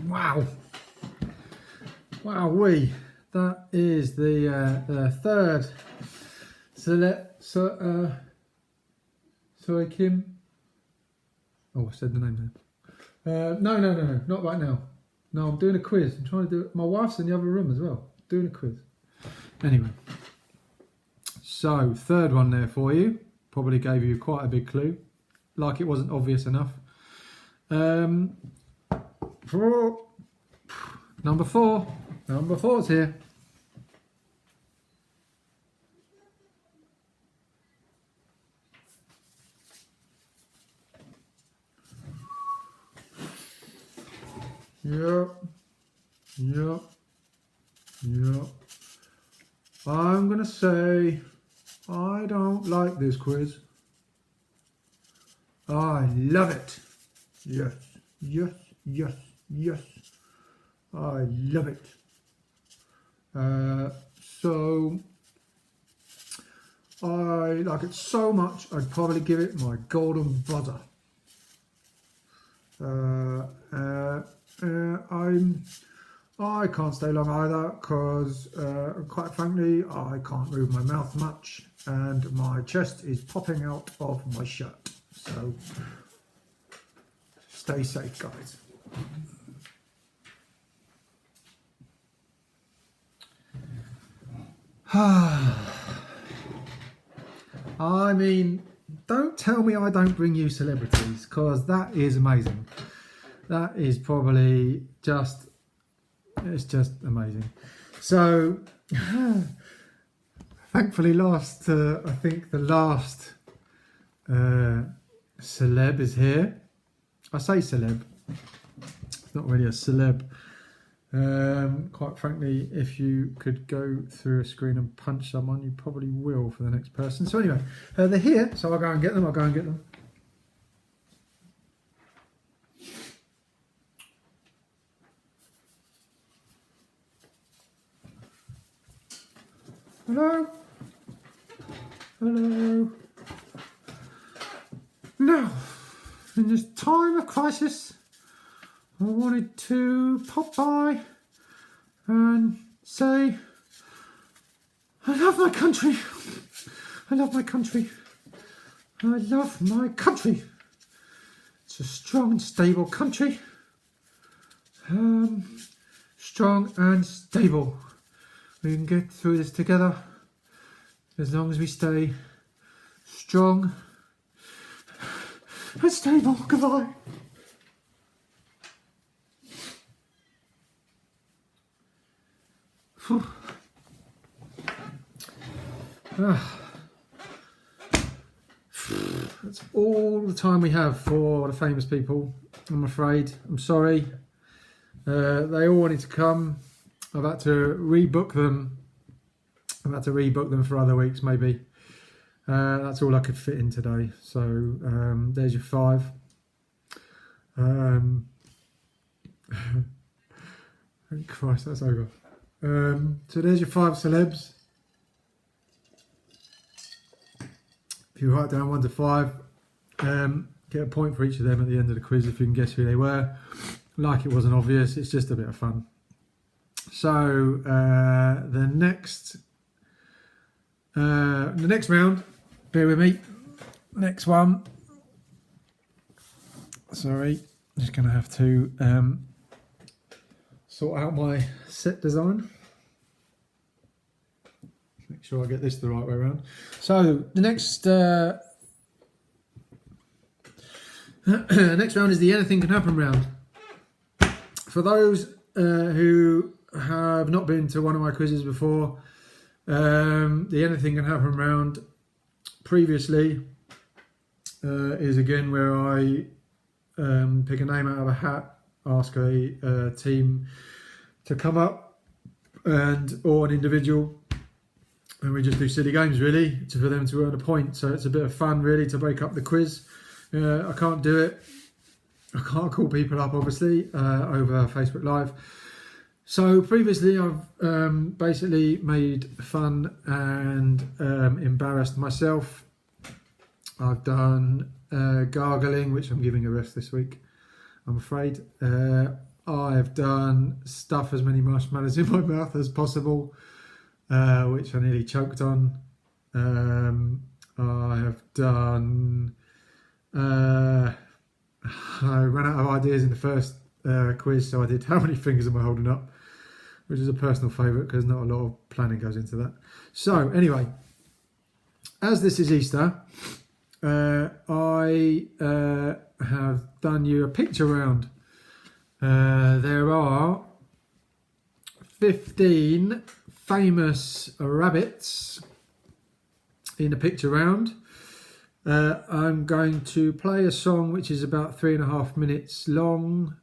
[SPEAKER 1] Wow. Wowee. That is the third. Sorry, Kim. Oh, I said the name there. No, not right now. No, I'm doing a quiz. I'm trying to do it. My wife's in the other room as well, doing a quiz. Anyway, so third one there for you. Probably gave you quite a big clue, like it wasn't obvious enough. Number 4. Number 4's here. Yep. I'm gonna say I don't like this quiz. I love it. Yes. I love it. So I like it so much I'd probably give it my golden buzzer. I can't stay long either because, quite frankly, I can't move my mouth much and my chest is popping out of my shirt. So, stay safe, guys. I mean, don't tell me I don't bring you celebrities, because that is amazing. That is probably just, it's just amazing. So, thankfully I think the last celeb is here. I say celeb, it's not really a celeb. Quite frankly, if you could go through a screen and punch someone, you probably will for the next person. So anyway, they're here, so I'll go and get them. Hello? Hello? Now, in this time of crisis, I wanted to pop by and say, I love my country. I love my country. I love my country. It's a strong and stable country. Strong and stable. We can get through this together as long as we stay strong and stable. Goodbye. That's all the time we have for the famous people, I'm afraid. I'm sorry. They all wanted to come. I've had to rebook them. For other weeks, maybe. That's all I could fit in today. So there's your 5. Thank Christ, that's over. So there's your 5 celebs. If you write down 1 to 5, get a point for each of them at the end of the quiz if you can guess who they were. Like it wasn't obvious, it's just a bit of fun. So the next round, bear with me. Next one. Sorry, just going to have to sort out my set design. Make sure I get this the right way around. So the next next round is the Anything Can Happen round. For those who have not been to one of my quizzes before, the Anything Can Happen round previously is again where I pick a name out of a hat, ask a team to come up or an individual, and we just do silly games really for them to earn a point. So it's a bit of fun really to break up the quiz. I can't do it. I can't call people up obviously over Facebook Live. So previously I've basically made fun and embarrassed myself. I've done gargling, which I'm giving a rest this week, I'm afraid. I've done stuff as many marshmallows in my mouth as possible, which I nearly choked on. I have done... I ran out of ideas in the first quiz, so I did how many fingers am I holding up, which is a personal favourite because not a lot of planning goes into that. So anyway, as this is Easter, I have done you a picture round. There are 15 famous rabbits in a picture round. I'm going to play a song which is about 3.5 minutes long.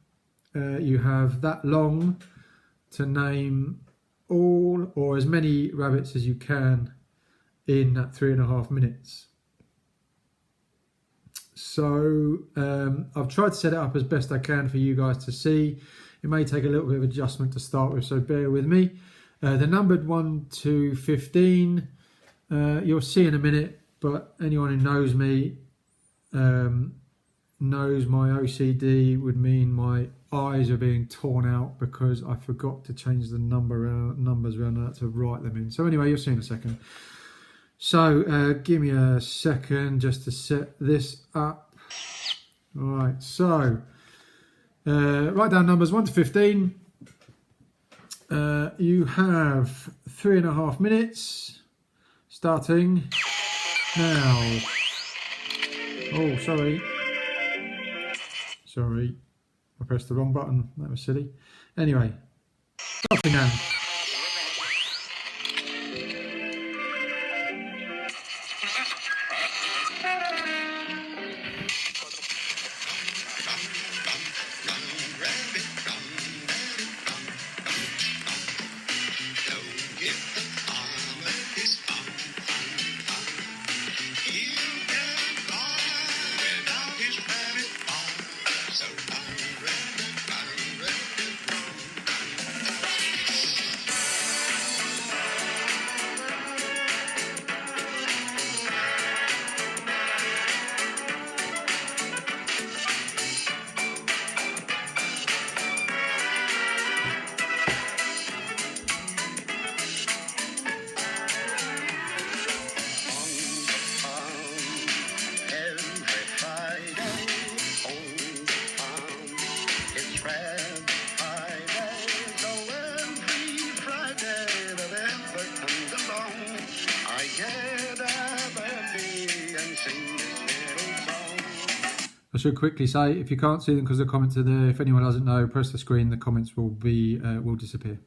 [SPEAKER 1] You have that long to name all or as many rabbits as you can in that 3.5 minutes. So I've tried to set it up as best I can for you guys to see. It may take a little bit of adjustment to start with, so bear with me. They're numbered 1 to 15. You'll see in a minute, but anyone who knows me, knows my OCD would mean my eyes are being torn out because I forgot to change the numbers around and I had to write them in. So anyway, you'll see in a second. So give me a second just to set this up. All right, so write down numbers 1 to 15. You have 3.5 minutes starting now. Oh, sorry, I pressed the wrong button. That was silly. Anyway, starting now. I should quickly say, if you can't see them because the comments are there, if anyone doesn't know, press the screen, the comments will disappear.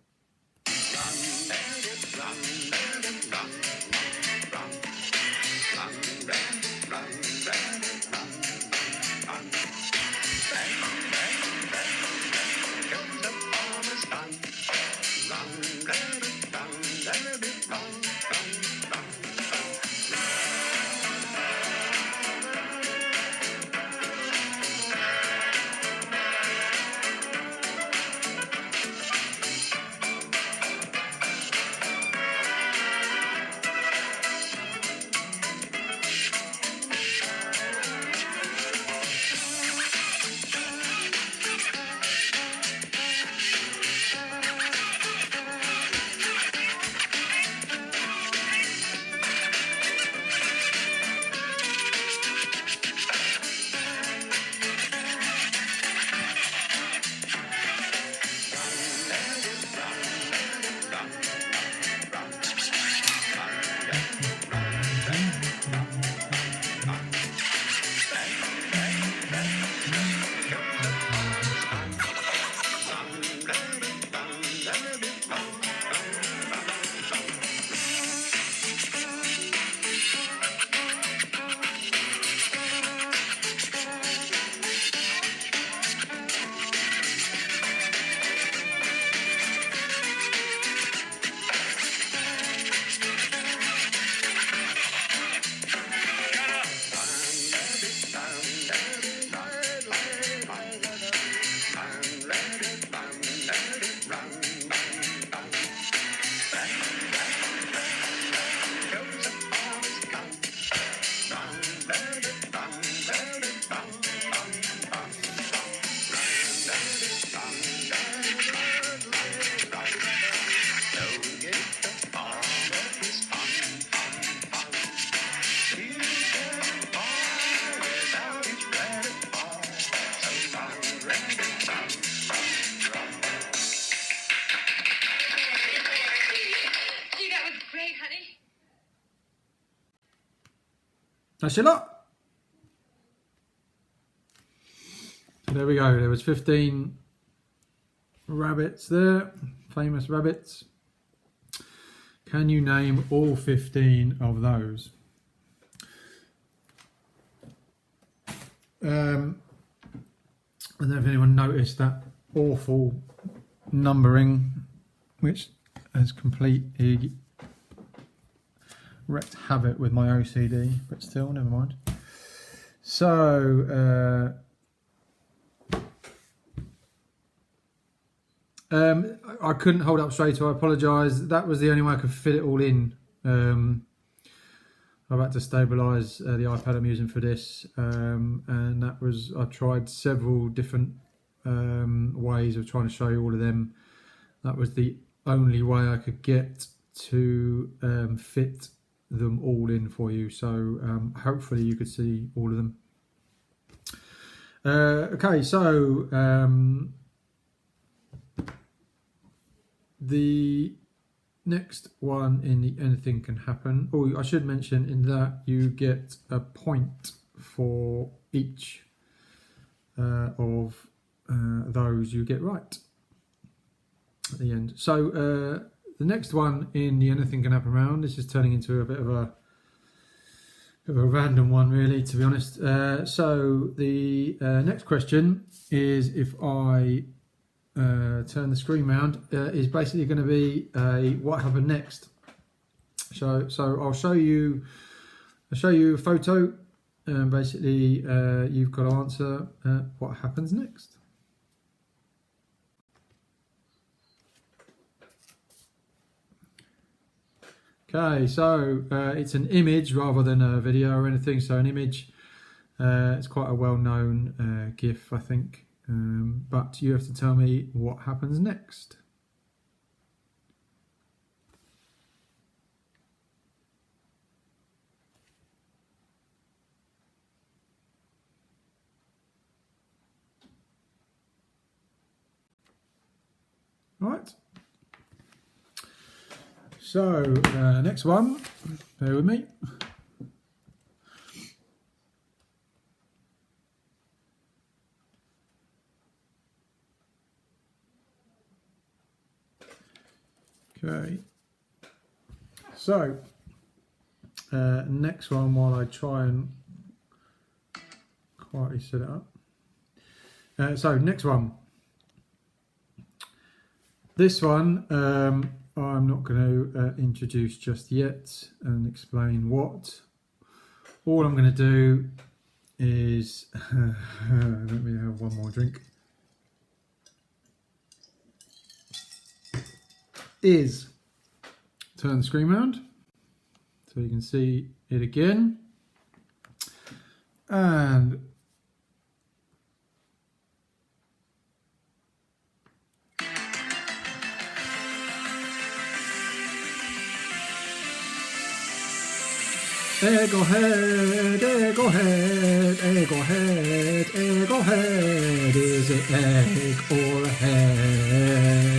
[SPEAKER 1] That's your lot. So there we go. There was 15 rabbits there, famous rabbits. Can you name all 15 of those? I don't know if anyone noticed that awful numbering, which has completely wreaked havoc with my OCD, but still, never mind. So, I couldn't hold up straight, so I apologise. That was the only way I could fit it all in. I've had to stabilise the iPad I'm using for this, and that was, I tried several different ways of trying to show you all of them. That was the only way I could get to fit them all in for you, so hopefully you could see all of them. Okay, so the next one in the anything can happen. Oh, I should mention in that you get a point for each of those you get right at the end. So the next one in the anything can happen round, this is turning into a bit of a random one, really, to be honest. So the next question is, if I turn the screen round, is basically going to be a what happened next. So I'll show you a photo, and basically you've got to answer what happens next. Okay, so it's an image rather than a video or anything. So an image, it's quite a well-known GIF, I think. But you have to tell me what happens next. Right. So next one, bear with me. Okay, so next one, while I try and quietly set it up. So next one. This one I'm not going to introduce just yet and explain what. All I'm going to do is let me have one more drink. Is turn the screen around so you can see it again, and egg or head, egg or head, egg or head, egg or head. Is it egg or a head?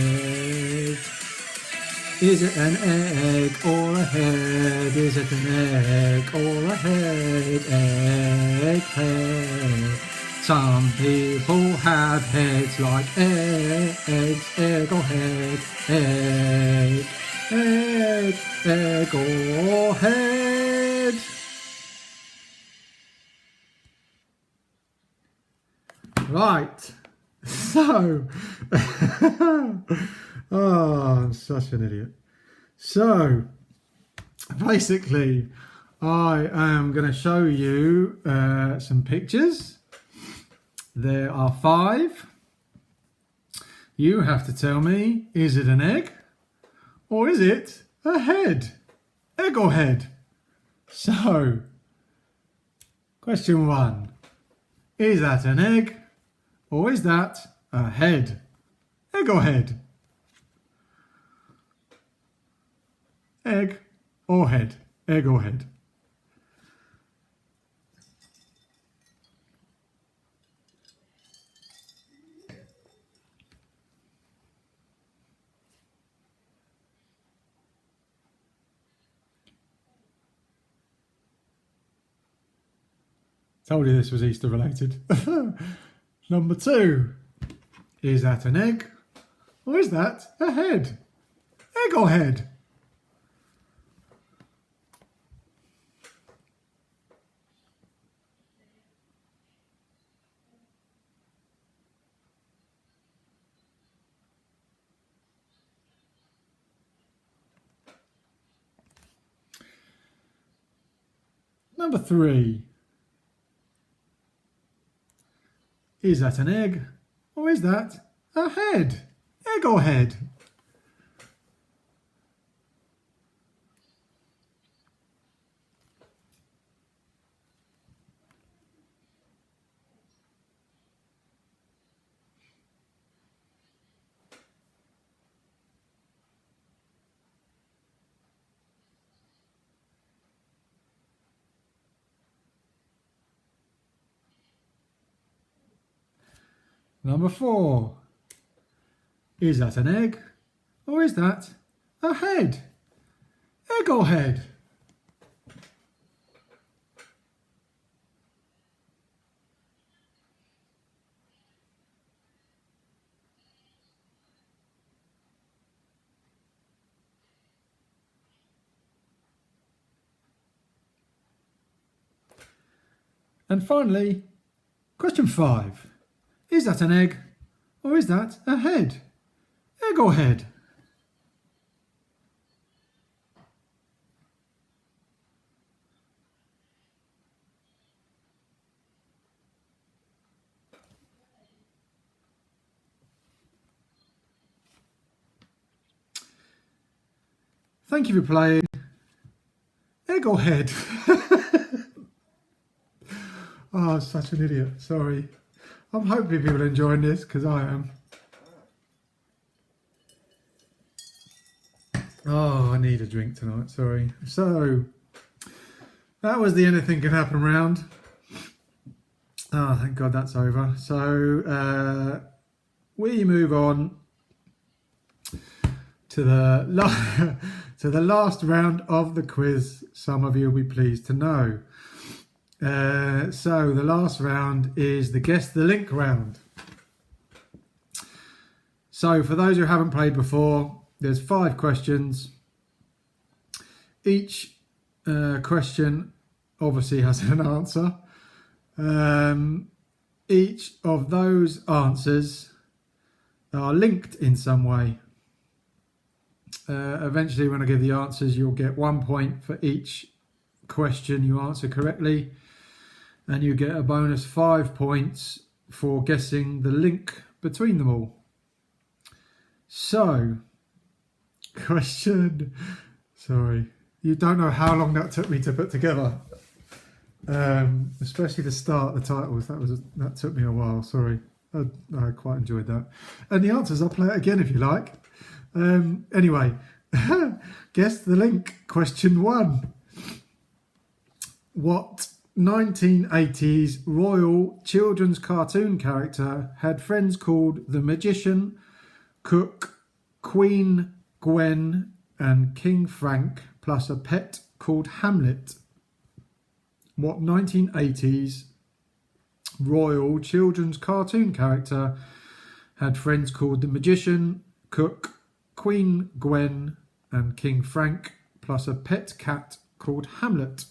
[SPEAKER 1] Is it an egg or a head? Is it an egg or a head? Egg, head. Some people have heads like eggs, egg or head, egg, egg, egg or head. Right, so, oh, I'm such an idiot. So, basically, I am going to show you some pictures. There are 5. You have to tell me, is it an egg or is it a head? Egg or head? So, question 1. Is that an egg or is that a head? Egg or head? Egg or head? Egg or head? Told you this was Easter related. Number 2. Is that an egg or is that a head? Egg or head? Number 3. Is that an egg or is that a head? Egg or head? Number 4. Is that an egg or is that a head? Egg or head? And finally, question 5. Is that an egg or is that a head? Egg or head? Thank you for playing. Egg or head? Oh, I'm such an idiot. Sorry. I'm hoping people are enjoying this because I am. Oh, I need a drink tonight. Sorry. So, that was the anything can happen round. Oh, thank God that's over. So, we move on to the to the last round of the quiz. Some of you will be pleased to know. So the last round is the Guess the Link round. So for those who haven't played before, there's 5 questions. Each question obviously has an answer. Each of those answers are linked in some way. Eventually, when I give the answers, you'll get 1 point for each question you answer correctly, and you get a bonus 5 points for guessing the link between them all. So, question, sorry, you don't know how long that took me to put together, especially the start, the titles, that took me a while, sorry, I quite enjoyed that. And the answers, I'll play it again if you like. Anyway, guess the link. Question 1. What 1980s royal children's cartoon character had friends called the Magician, Cook, Queen Gwen and King Frank, plus a pet called Hamlet? What 1980s royal children's cartoon character had friends called the Magician, Cook, Queen Gwen and King Frank, plus a pet cat called Hamlet?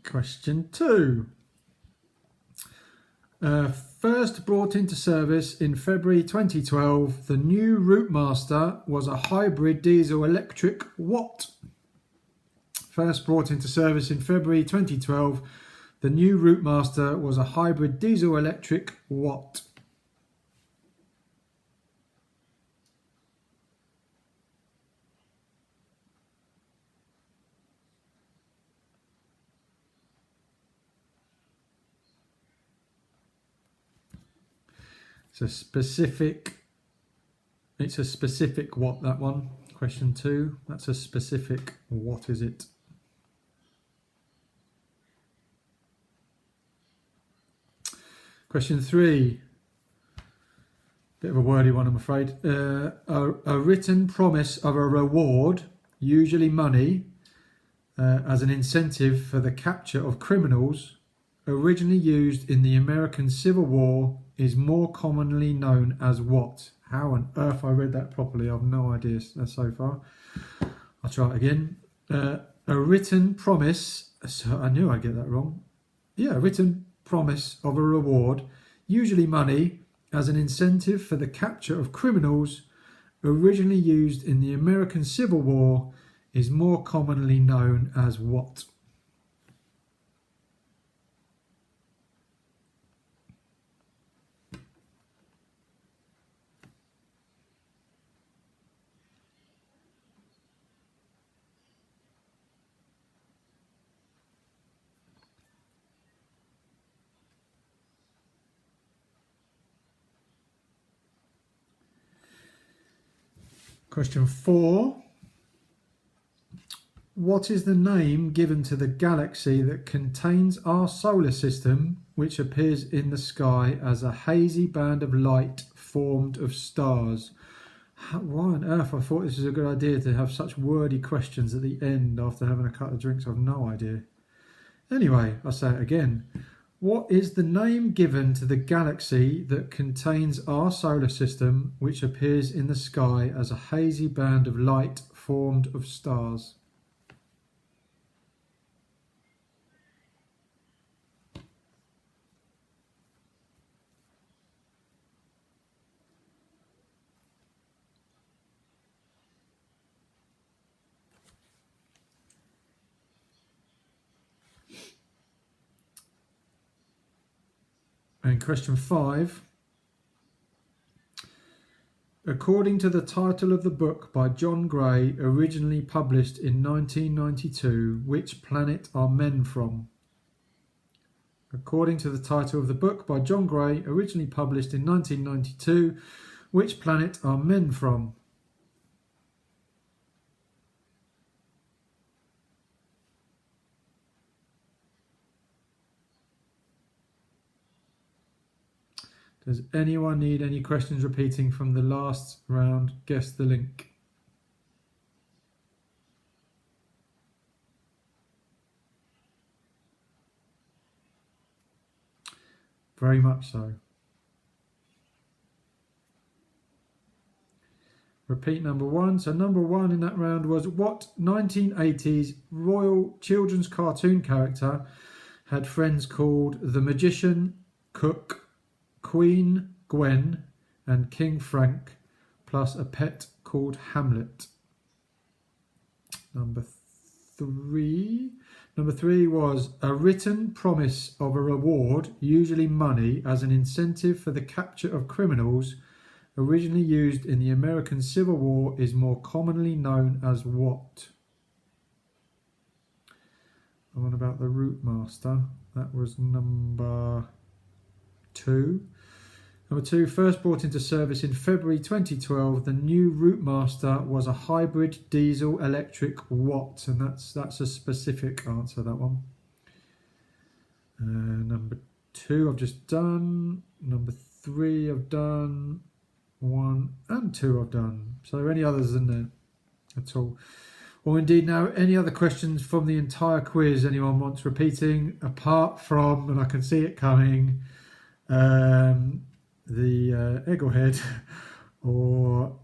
[SPEAKER 1] Question 2. First brought into service in February 2012, the new Routemaster was a hybrid diesel-electric what? First brought into service in February 2012, the new Routemaster was a hybrid diesel-electric what? It's a specific what, that one. Question 2. That's a specific what is it? Question 3. Bit of a wordy one, I'm afraid. A written promise of a reward, usually money, as an incentive for the capture of criminals, originally used in the American Civil War, is more commonly known as what? How on earth I read that properly? I've no idea so far. I'll try it again. A written promise, so I knew I'd get that wrong. Yeah, a written promise of a reward, usually money, as an incentive for the capture of criminals, originally used in the American Civil War, is more commonly known as what? Question 4. What is the name given to the galaxy that contains our solar system, which appears in the sky as a hazy band of light formed of stars? Why on earth I thought this was a good idea to have such wordy questions at the end after having a couple of drinks? I've no idea. Anyway, I'll say it again. What is the name given to the galaxy that contains our solar system, which appears in the sky as a hazy band of light formed of stars? And question 5. According to the title of the book by John Gray, originally published in 1992, which planet are men from? According to the title of the book by John Gray, originally published in 1992, which planet are men from? Does anyone need any questions repeating from the last round? Guess the link. Very much so. Repeat number 1. So number 1 in that round was, what 1980s Royal Children's cartoon character had friends called the Magician, Cook, Queen Gwen and King Frank, plus a pet called Hamlet? Number 3 was a written promise of a reward, usually money, as an incentive for the capture of criminals, originally used in the American Civil War, is more commonly known as what? The one about the Route Master, that was number 2. Number 2, first brought into service in February 2012, the new Route Master was a hybrid diesel-electric what? And that's a specific answer, that one. Number 2 I've just done. Number 3 I've done. 1 and 2 I've done. So any others in there at all? Or indeed now, any other questions from the entire quiz anyone wants repeating, apart from, and I can see it coming, the Egglehead or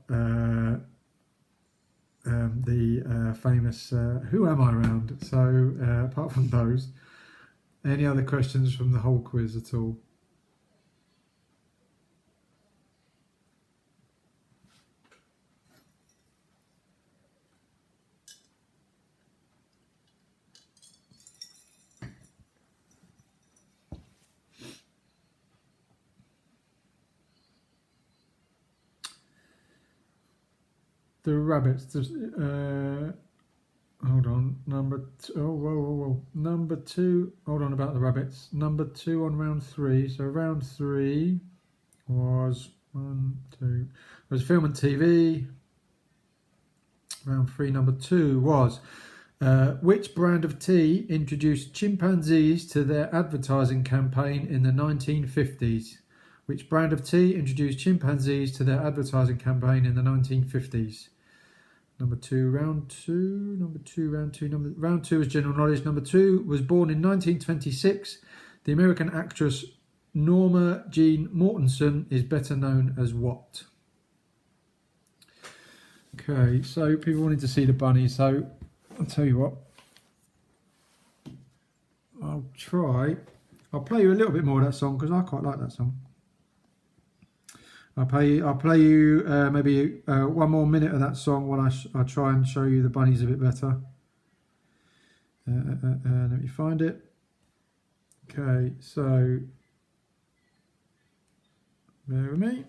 [SPEAKER 1] the famous Who Am I round. So apart from those, any other questions from the whole quiz at all? The rabbits. Hold on. Number 2. Hold on about the rabbits. Number 2 on round 3. So round 3 was was film and TV. Round 3, number 2 was which brand of tea introduced chimpanzees to their advertising campaign in the 1950s? Which brand of tea introduced chimpanzees to their advertising campaign in the 1950s? Number 2, round 2. Round 2 is general knowledge. Number 2 was born in 1926. The American actress Norma Jean Mortensen is better known as what? Okay, so people wanted to see the bunny, so I'll tell you what. I'll play you a little bit more of that song because I quite like that song. I'll play you maybe 1 more minute of that song while I try and show you the bunnies a bit better. Let me find it. Okay, so bear with me.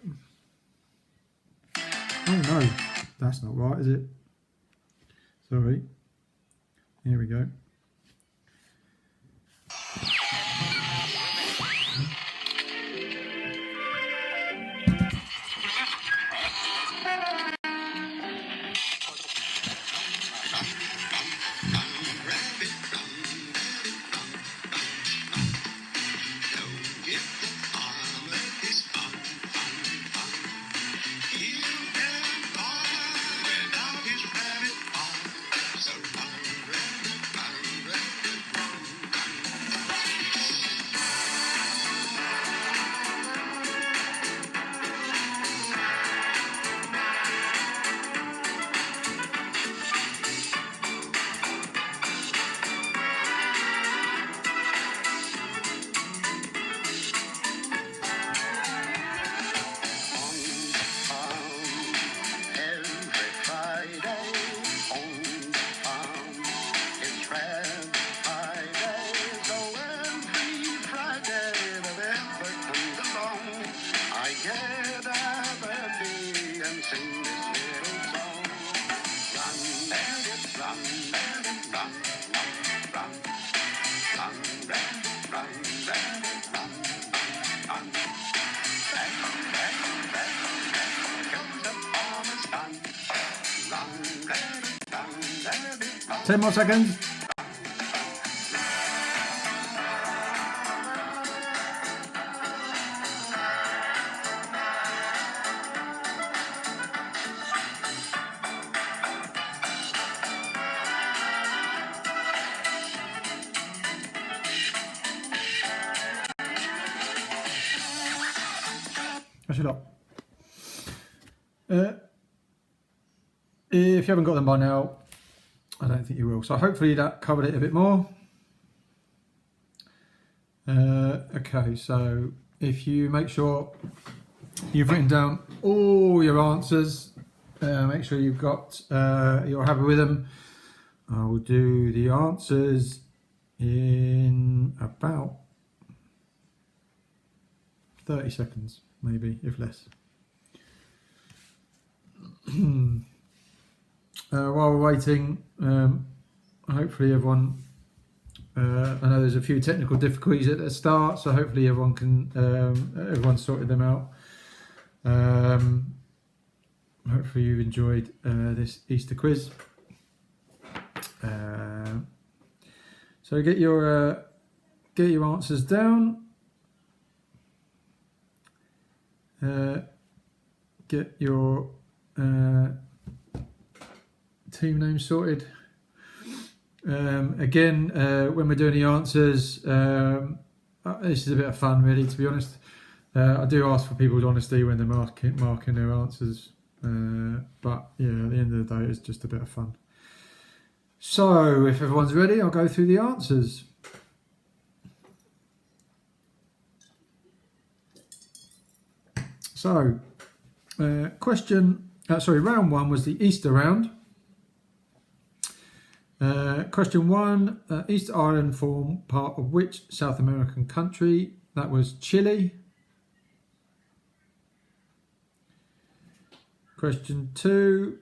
[SPEAKER 1] Oh no, that's not right, is it? Sorry. Here we go. 10 more seconds. That's a lot. If you haven't got them by now, I don't think you will. So hopefully that covered it a bit more. Okay, so if you make sure you've written down all your answers, make sure you've got, you're happy with them. I will do the answers in about 30 seconds, maybe, if less. While we're waiting, hopefully everyone, I know there's a few technical difficulties at the start, so hopefully everyone can, everyone's sorted them out. Hopefully you've enjoyed this Easter quiz. So get your answers down. Get your team name sorted. Again, when we're doing the answers, this is a bit of fun, really, to be honest. I do ask for people's honesty when they're marking their answers, but yeah, at the end of the day, it's just a bit of fun. So, if everyone's ready, I'll go through the answers. So, round one was the Easter round. Question one, Easter Island form part of which South American country? That was Chile. Question two,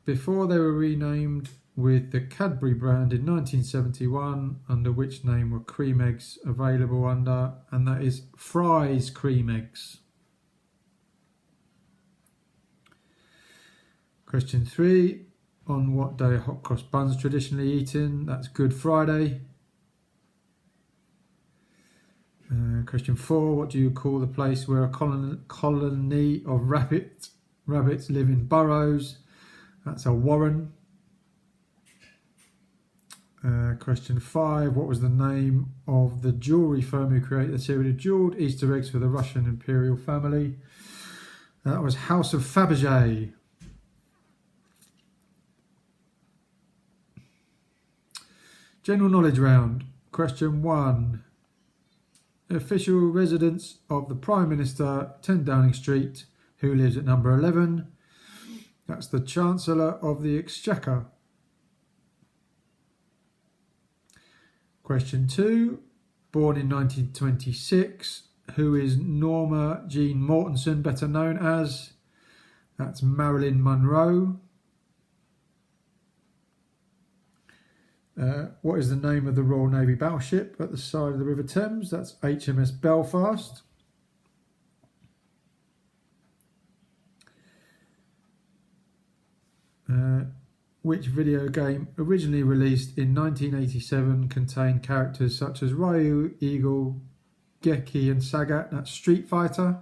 [SPEAKER 1] before they were renamed with the Cadbury brand in 1971, under which name were cream eggs available under? And that is Fry's Cream Eggs. Question three, on what day are hot cross buns traditionally eaten? That's Good Friday. Question four, what do you call the place where a colony of rabbits live in burrows? That's a warren. Question five, what was the name of the jewellery firm who created the series of jewelled Easter eggs for the Russian imperial family? That was House of Fabergé. General knowledge round. Question one. Official residence of the Prime Minister, 10 Downing Street, who lives at number 11. That's the Chancellor of the Exchequer. Question two. Born in 1926, who is Norma Jean Mortensen, better known as? That's Marilyn Monroe. What is the name of the Royal Navy battleship at the side of the River Thames? That's HMS Belfast. Which video game originally released in 1987 contained characters such as Ryu, Eagle, Geki and Sagat? That's Street Fighter.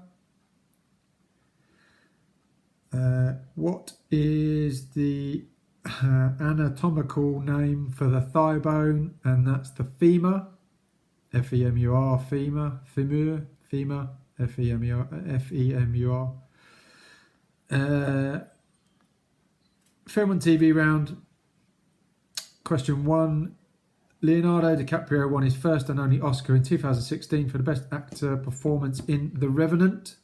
[SPEAKER 1] What is the anatomical name for the thigh bone? And that's the femur. F-E-M-U-R, femur, femur, F-E-M-U-R, F-E-M-U-R. Film and TV round. Question one. Leonardo DiCaprio won his first and only Oscar in 2016 for the Best Actor performance in The Revenant.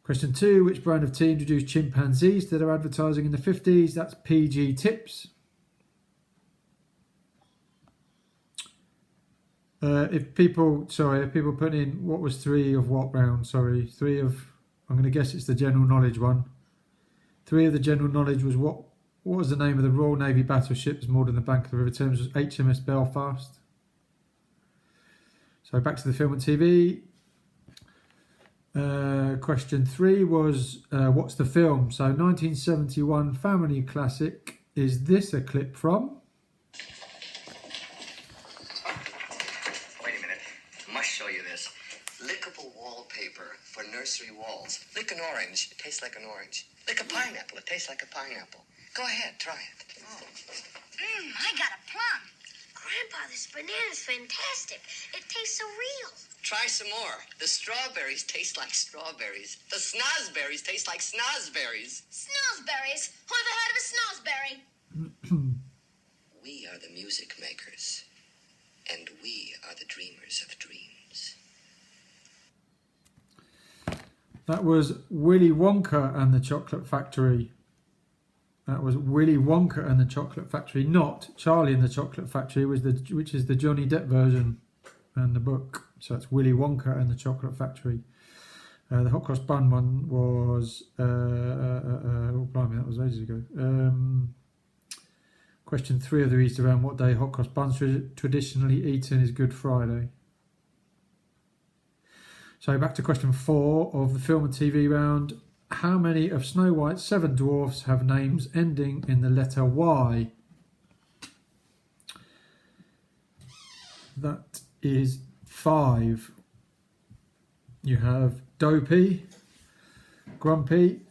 [SPEAKER 1] Question two. Which brand of tea introduced chimpanzees to their advertising in the 50s? That's PG Tips. If people put in what was three of what round? Sorry, three of, I'm going to guess it's the general knowledge one. Three of the general knowledge was what was the name of the Royal Navy battleships moored in the bank of the River Thames? Was HMS Belfast. So back to the film and TV. Question three was what's the film? So 1971 family classic is this a clip from?
[SPEAKER 3] Wait a minute. Must show you this. Lickable wallpaper for nursery walls. Lick an orange. It tastes like an orange. Lick a pineapple. It tastes like a pineapple. Go ahead. Try it.
[SPEAKER 4] I got a plum. Grandpa, this banana's fantastic. It tastes so real.
[SPEAKER 3] Try some more. The strawberries taste like strawberries. The snozberries taste like snozberries.
[SPEAKER 4] Snozberries? Who ever heard of a snozberry?
[SPEAKER 3] We are the music makers. And we are the dreamers of dreams.
[SPEAKER 1] That was Willy Wonka and the Chocolate Factory. That was Willy Wonka and the Chocolate Factory, not Charlie and the Chocolate Factory, which is the Johnny Depp version and the book. So that's Willy Wonka and the Chocolate Factory. The hot cross bun one was oh blimey, that was ages ago. Question 3 of the Easter round: what day hot cross buns traditionally eaten is Good Friday? So back to question 4 of the film and TV round. How many of Snow White's 7 dwarfs have names ending in the letter Y? That is 5. You have Dopey, Grumpy,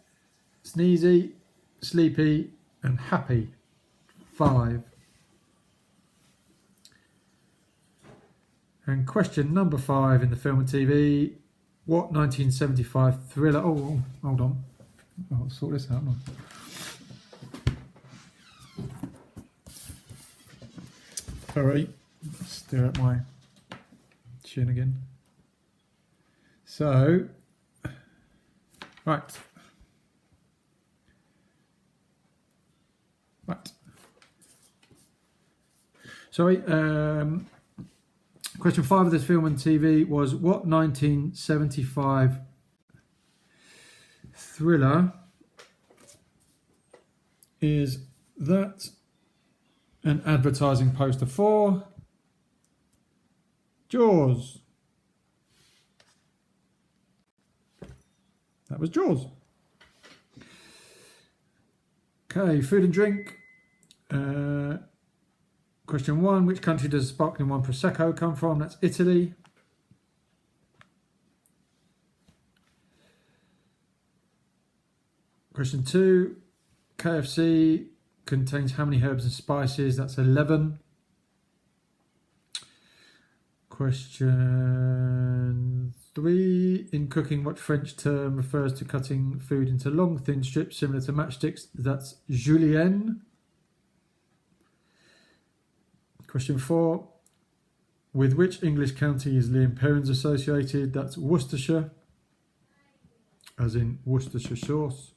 [SPEAKER 1] Sneezy, Sleepy and Happy. 5. And question number 5 in the film and TV. What 1975 thriller... Oh, hold on. I'll sort this out now. Sorry. Stir up my chin again. So... Right. Sorry. Question 5 of this film and TV was: what 1975 thriller is that an advertising poster for? Jaws. That was Jaws. Okay, food and drink. Question 1, which country does sparkling wine Prosecco come from? That's Italy. Question 2, KFC contains how many herbs and spices? That's 11. Question 3, in cooking, what French term refers to cutting food into long, thin strips similar to matchsticks? That's julienne. Question 4, with which English county is Liam Perrins associated? That's Worcestershire, as in Worcestershire sauce.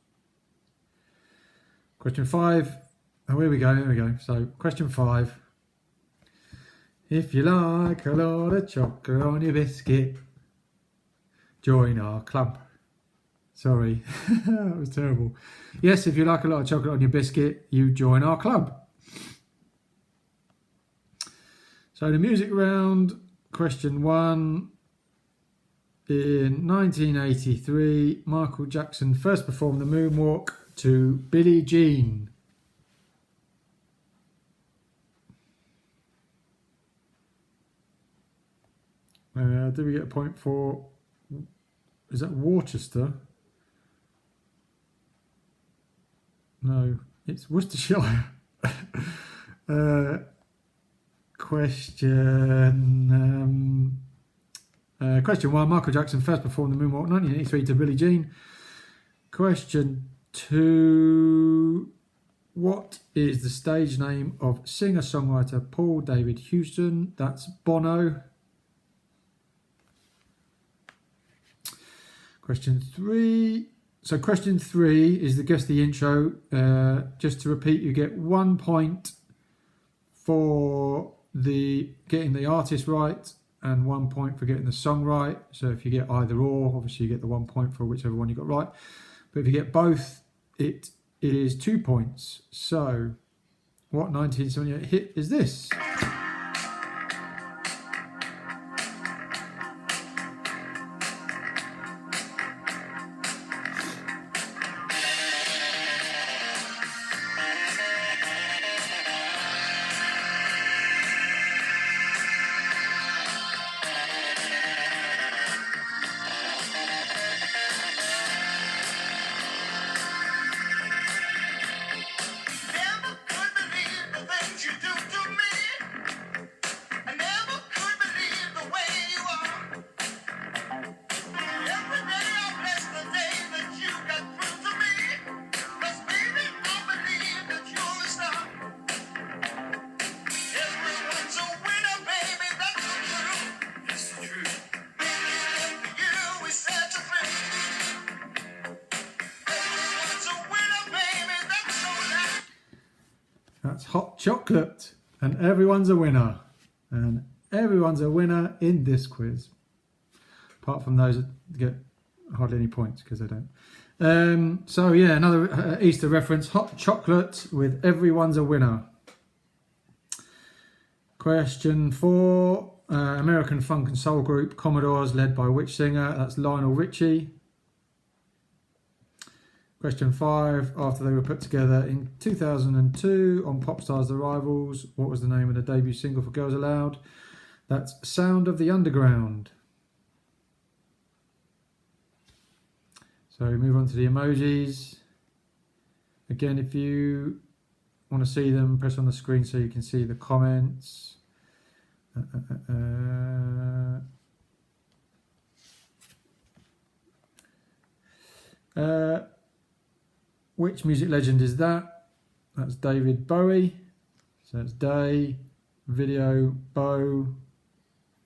[SPEAKER 1] Question 5, oh, here we go. So, question 5, if you like a lot of chocolate on your biscuit, join our club. Sorry, that was terrible. Yes, if you like a lot of chocolate on your biscuit, you join our club. So the music round, question 1. In 1983, Michael Jackson first performed the moonwalk to Billie Jean. Do we get a point for, is that Worcester? No, it's Worcestershire. Question 1, Michael Jackson first performed the moonwalk 1983 to Billie Jean. Question 2, what is the stage name of singer-songwriter Paul David Houston? That's Bono. Question 3. So question 3 is the guess the intro. Just to repeat, you get 1 point for getting the artist right and 1 point for getting the song right. So if you get either or, obviously you get the 1 point for whichever one you got right. But if you get both, it is 2 points. So what 1978 hit is this? hot chocolate, and everyone's a winner. And everyone's a winner in this quiz, apart from those that get hardly any points because they don't. So yeah, another Easter reference, hot chocolate with everyone's a winner. Question 4, American funk and soul group Commodores led by which singer? That's Lionel Richie. Question 5, after they were put together in 2002 on Popstars The Rivals, what was the name of the debut single for Girls Aloud? That's Sound of the Underground. So we move on to the emojis. Again, if you want to see them, press on the screen so you can see the comments. Which music legend is that? That's David Bowie. So it's Day, video, Bow,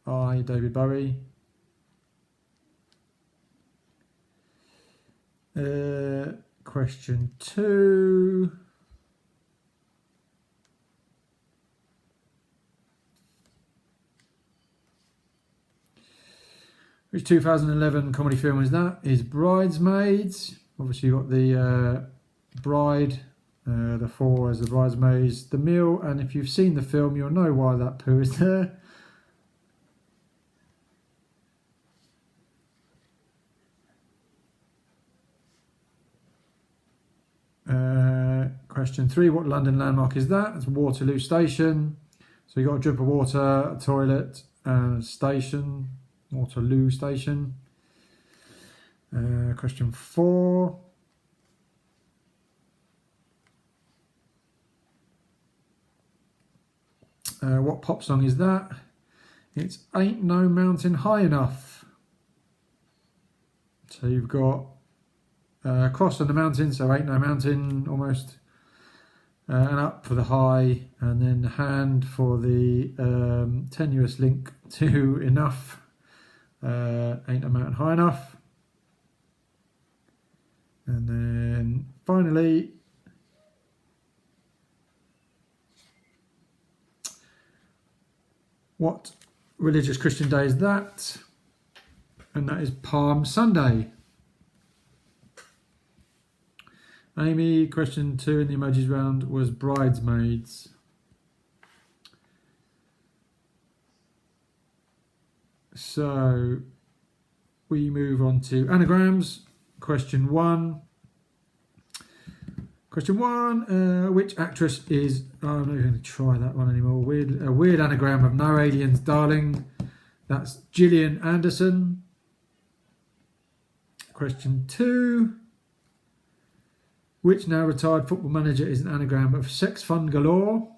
[SPEAKER 1] I, David Bowie. Question 2. Which 2011 comedy film is that? Is Bridesmaids. Obviously you've got the bride, the 4 as the bridesmaids, the meal, and if you've seen the film you'll know why that poo is there. Question 3, what London landmark is that? It's Waterloo Station. So you've got a drip of water, a toilet, and a station, Waterloo Station. Question 4. What pop song is that? It's Ain't No Mountain High Enough. So you've got cross on the mountain, so ain't no mountain almost, and up for the high, and then hand for the tenuous link to enough. Ain't no mountain high enough. And then finally, what religious Christian day is that? And that is Palm Sunday. Amy, question 2 in the emojis round was bridesmaids. So we move on to anagrams. Question 1. Question 1, which actress is... Oh, I'm not going to try that one anymore. A weird anagram of No Aliens, Darling. That's Gillian Anderson. Question 2. Which now retired football manager is an anagram of Sex Fun Galore?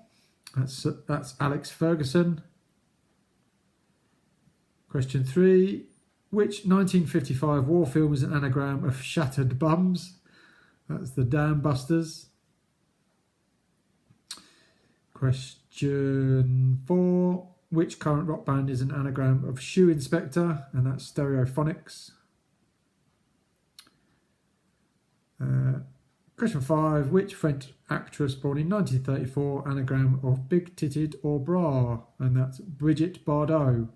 [SPEAKER 1] That's Alex Ferguson. Question 3. Which 1955 war film is an anagram of Shattered Bums? That's the Dam Busters. Question 4. Which current rock band is an anagram of Shoe Inspector? And that's Stereophonics. Question 5. Which French actress born in 1934 anagram of big titted or bra? And that's Brigitte Bardot.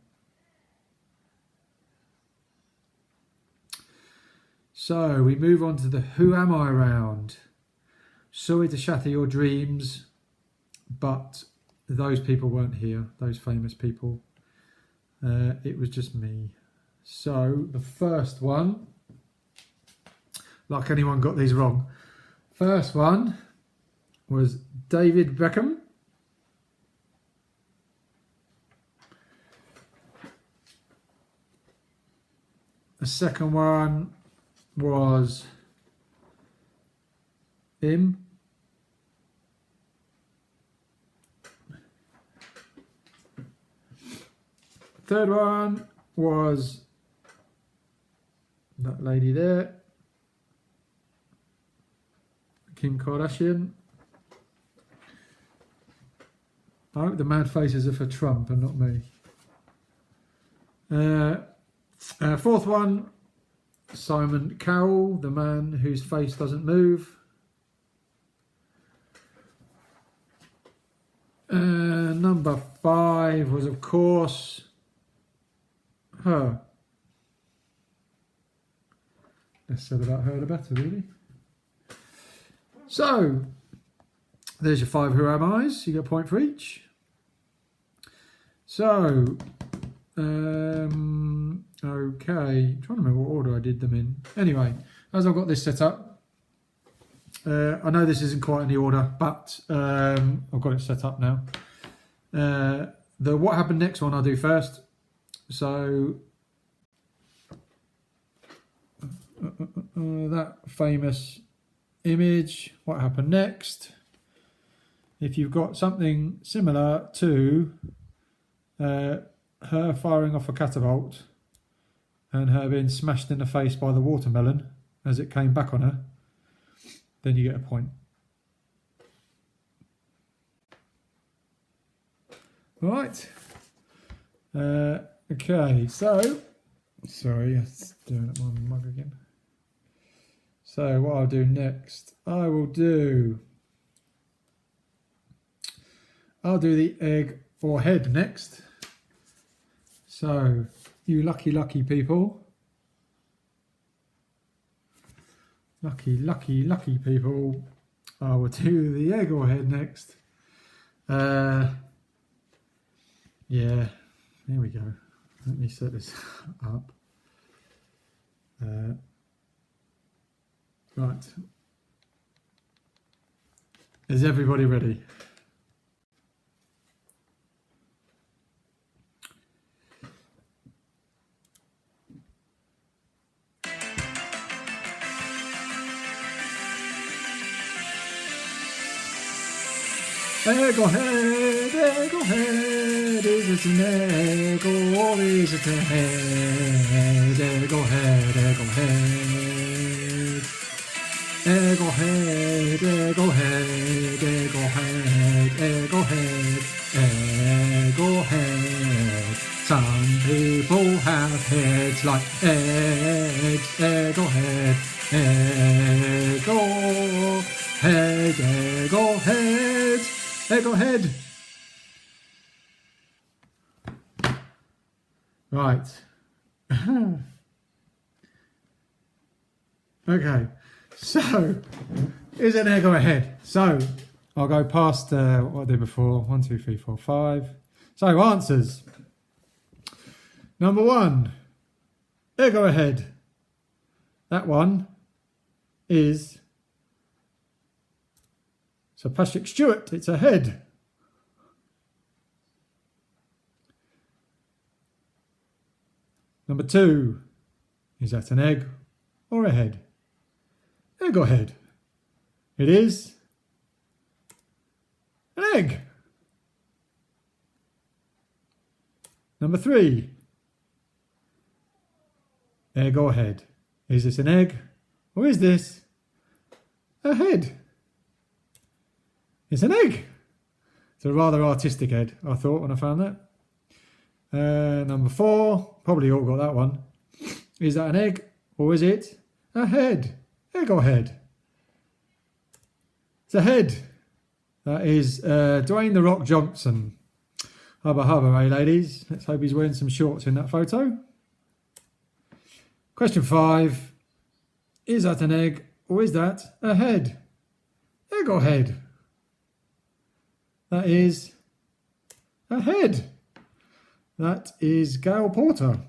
[SPEAKER 1] So we move on to the Who Am I round. Sorry to shatter your dreams, but those people weren't here, those famous people. It was just me. So the first one, like anyone got these wrong. First one was David Beckham. The second one was him. Third one was that lady there, Kim Kardashian. I hope the mad faces are for Trump and not me. Fourth one, Simon Cowell, the man whose face doesn't move. Number 5 was, of course, her. Less said about her, the better, really. So, there's your 5 Who Am I's. You get a point for each. So, okay. I'm trying to remember what order I did them in. Anyway, as I've got this set up, I know this isn't quite in the order, but I've got it set up now. The What Happened Next one I'll do first. So, that famous image, what happened next? If you've got something similar to her firing off a catapult and her being smashed in the face by the watermelon as it came back on her, then you get a point. Right. Okay, so, sorry, I'm doing it on my mug again. So what I'll do next, I'll do the egg or head next. So, you lucky people. Lucky people. I will do the egg or head next. Yeah, here we go. Let me set this up. Right. Is everybody ready? Egg or head, is it an egg or is it a head? Egg or head, egg or head. Egg or head, egg or head, egg or head, egg or head, egg or head. Some people have heads like eggs, egg or head, egg or head, egg or head, egg or head. Right. Okay. So, is it an egg or a head? So, I'll go past what I did before. 1, 2, 3, 4, 5. So, answers. Number 1, egg or a head? That one is Sir Patrick Stewart. It's a head. Number 2, is that an egg or a head? Egg or head? It is an egg. Number 3, egg or head? Is this an egg or is this a head? It's an egg. It's a rather artistic head, I thought, when I found that. Number 4, probably all got that one. Is that an egg or is it a head? Egg or head? It's a head. That is Dwayne "The Rock" Johnson. Hubba hubba, eh, ladies? Let's hope he's wearing some shorts in that photo. Question 5. Is that an egg or is that a head? Egg or head? That is a head. That is Gail Porter.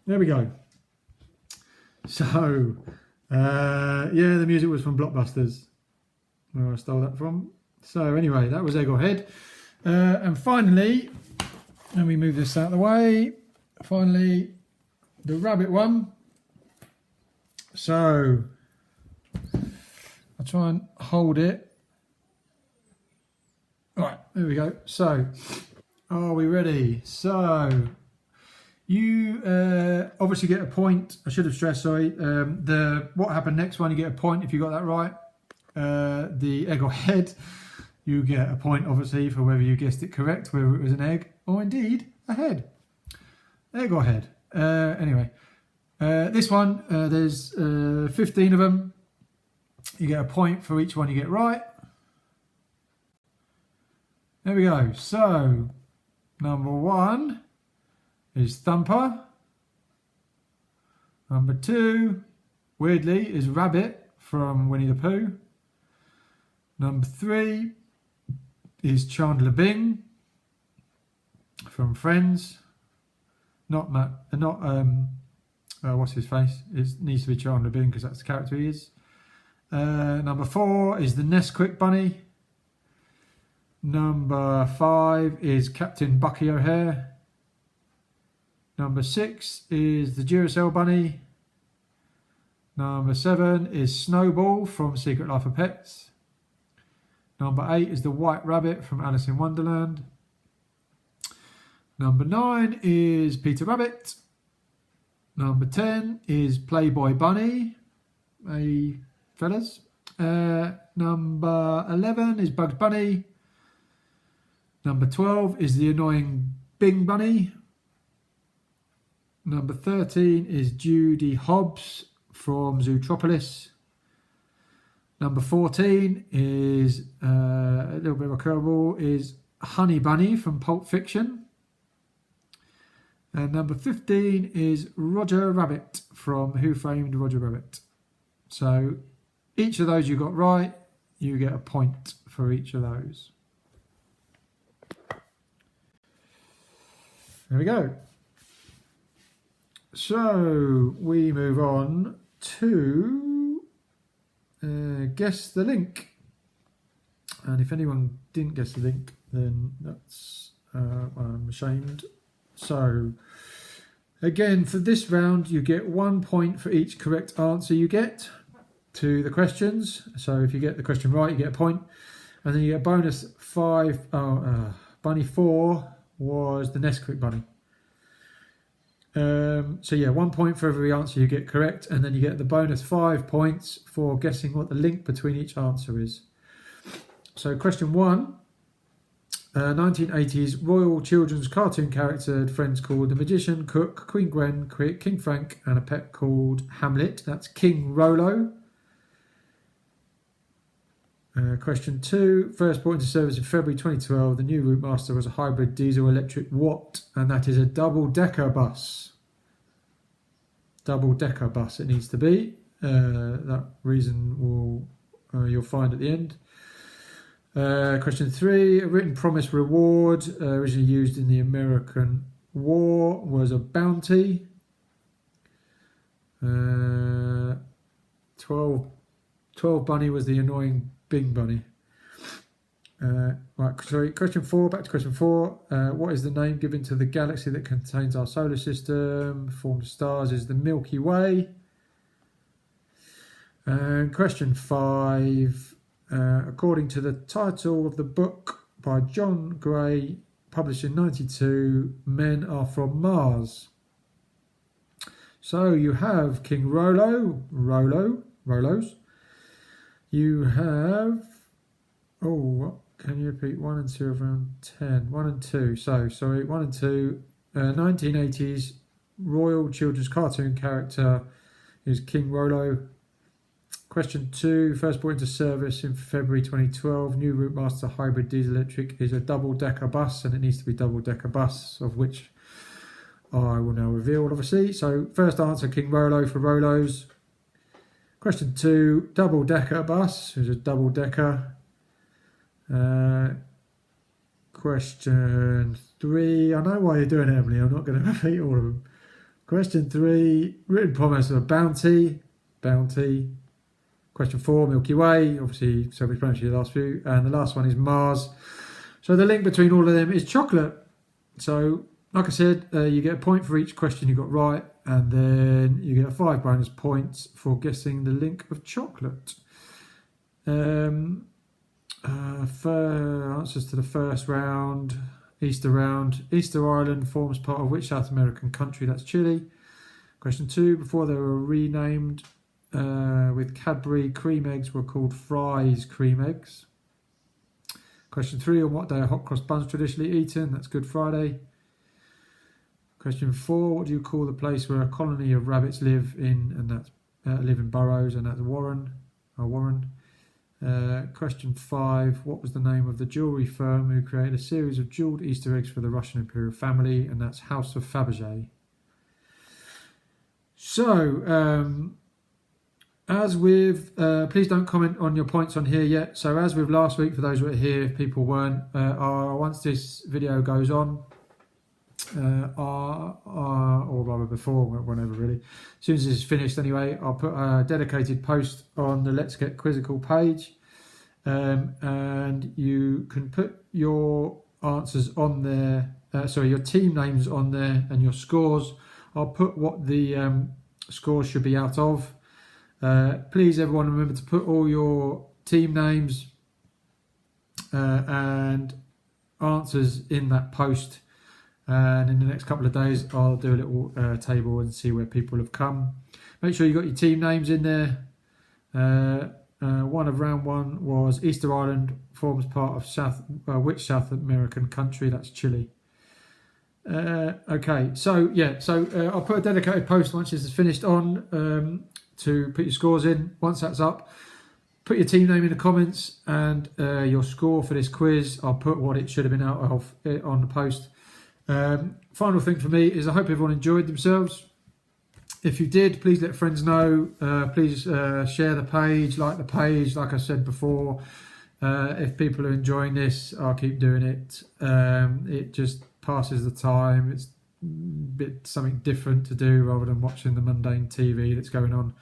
[SPEAKER 1] There we go. So, yeah, the music was from Blockbusters, where I stole that from. So anyway, that was egg or head. And finally, let me move this out of the way. Finally, the rabbit one. So, I'll try and hold it. Right, there we go. So, are we ready? So, you obviously get a point. I should have stressed, sorry. The what happened next one, you get a point if you got that right. The egg or head, you get a point, obviously, for whether you guessed it correct, whether it was an egg or indeed a head. Egg or head. Anyway, this one, there's 15 of them. You get a point for each one you get right. There we go. So, number 1 is Thumper. Number 2, weirdly, is Rabbit from Winnie the Pooh. Number 3 is Chandler Bing from Friends. Not what's his face? It needs to be Chandler Bing because that's the character he is. Number 4 is the Nesquik Bunny. Number 5 is Captain Bucky O'Hare. Number 6 is the Duracell Bunny. Number 7 is Snowball from Secret Life of Pets. Number 8 is the White Rabbit from Alice in Wonderland. Number 9 is Peter Rabbit. Number 10 is Playboy Bunny. Hey, fellas. Number 11 is Bugs Bunny. Number 12 is the annoying Bing Bunny. Number 13 is Judy Hobbs from Zootropolis. Number 14 is a little bit of a curveball, is Honey Bunny from Pulp Fiction. And number 15 is Roger Rabbit from Who Framed Roger Rabbit. So each of those you got right, you get a point for each of those. There we go. So we move on to guess the link. And if anyone didn't guess the link, then that's I'm ashamed. So again, for this round, you get 1 point for each correct answer you get to the questions. So if you get the question right, you get a point, and then you get a bonus 5. Bunny 4 was the Nesquik Bunny. So yeah, 1 point for every answer you get correct, and then you get the bonus 5 points for guessing what the link between each answer is. So question 1, 1980s Royal Children's cartoon character had friends called the Magician, Cook, Queen Gwen, King Frank, and a pet called Hamlet. That's King Rollo. Question 2, first brought into service in February 2012, the new Route Master was a hybrid diesel-electric what? And that is a double-decker bus. Double-decker bus it needs to be. That reason you'll find at the end. Question 3, a written promise reward originally used in the American War was a bounty. 12 Bunny was the annoying Bing Bunny. Right, sorry, question 4, back to question 4. What is the name given to the galaxy that contains our solar system, formed of stars, is the Milky Way? And question 5, according to the title of the book by John Gray, published in 92, Men Are From Mars. So you have King Rollos. You have, can you repeat 1 and 2 of round 10? 1 and 2, so sorry, 1 and 2, 1980s Royal Children's cartoon character is King Rollo. Question 2, first brought into service in February 2012, new Route Master hybrid diesel electric is a double-decker bus, and it needs to be double-decker bus, of which I will now reveal, obviously. So first answer, King Rollo for Rollos. Question 2, double-decker bus, is a double-decker. Question 3, I know why you're doing it, Emily, I'm not going to repeat all of them. Question 3, written promise of a bounty. Question 4, Milky Way, obviously self-explanatory the last few. And the last one is Mars. So the link between all of them is chocolate. So, like I said, you get a point for each question you got right, and then you get 5 bonus points for guessing the link of chocolate. Answers to the first round, Easter Island forms part of which South American country? That's Chile. Question 2, before they were renamed with Cadbury, cream eggs were called Fry's cream eggs. Question 3, on what day are hot cross buns traditionally eaten? That's Good Friday. Question 4, what do you call the place where a colony of rabbits live in? And that's live in burrows, and that's Warren. Question 5. What was the name of the jewellery firm who created a series of jewelled Easter eggs for the Russian imperial family? And that's House of Fabergé. So, as with, please don't comment on your points on here yet. So as with last week, for those who were here, if people weren't, once this video goes on, or rather before, whenever really, as soon as this is finished anyway, I'll put a dedicated post on the Let's Get Quizzical page, and you can put your answers on there, your team names on there and your scores. I'll put what the scores should be out of. Please everyone remember to put all your team names and answers in that post, and in the next couple of days I'll do a little table and see where people have come. Make sure you got your team names in there. One of round 1 was Easter Island forms part of which South American country? That's Chile. Okay, so I'll put a dedicated post once this is finished on to put your scores in. Once that's up, put your team name in the comments and your score for this quiz. I'll put what it should have been out of on the post. Final thing for me is I hope everyone enjoyed themselves. If you did, please let friends know. Please share the page, like the page. Like I said before, if people are enjoying this, I'll keep doing it. It just passes the time. It's a bit something different to do rather than watching the mundane TV that's going on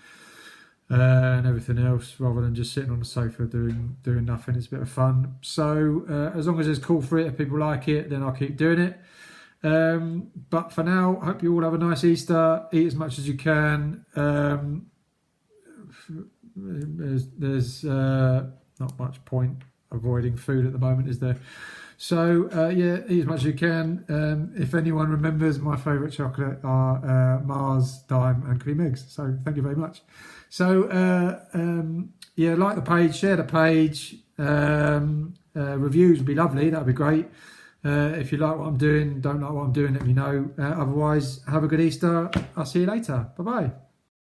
[SPEAKER 1] and everything else, rather than just sitting on the sofa doing nothing. It's a bit of fun. So as long as there's call for it, if people like it, then I'll keep doing it. But for now, I hope you all have a nice Easter. Eat as much as you can. There's not much point avoiding food at the moment, is there? So eat as much as you can. If anyone remembers, my favourite chocolate are Mars, Dime and Cream Eggs. So thank you very much. So like the page, share the page. Reviews would be lovely. That would be great. If you like what I'm doing, don't like what I'm doing, let me know. Otherwise, have a good Easter. I'll see you later. Bye-bye.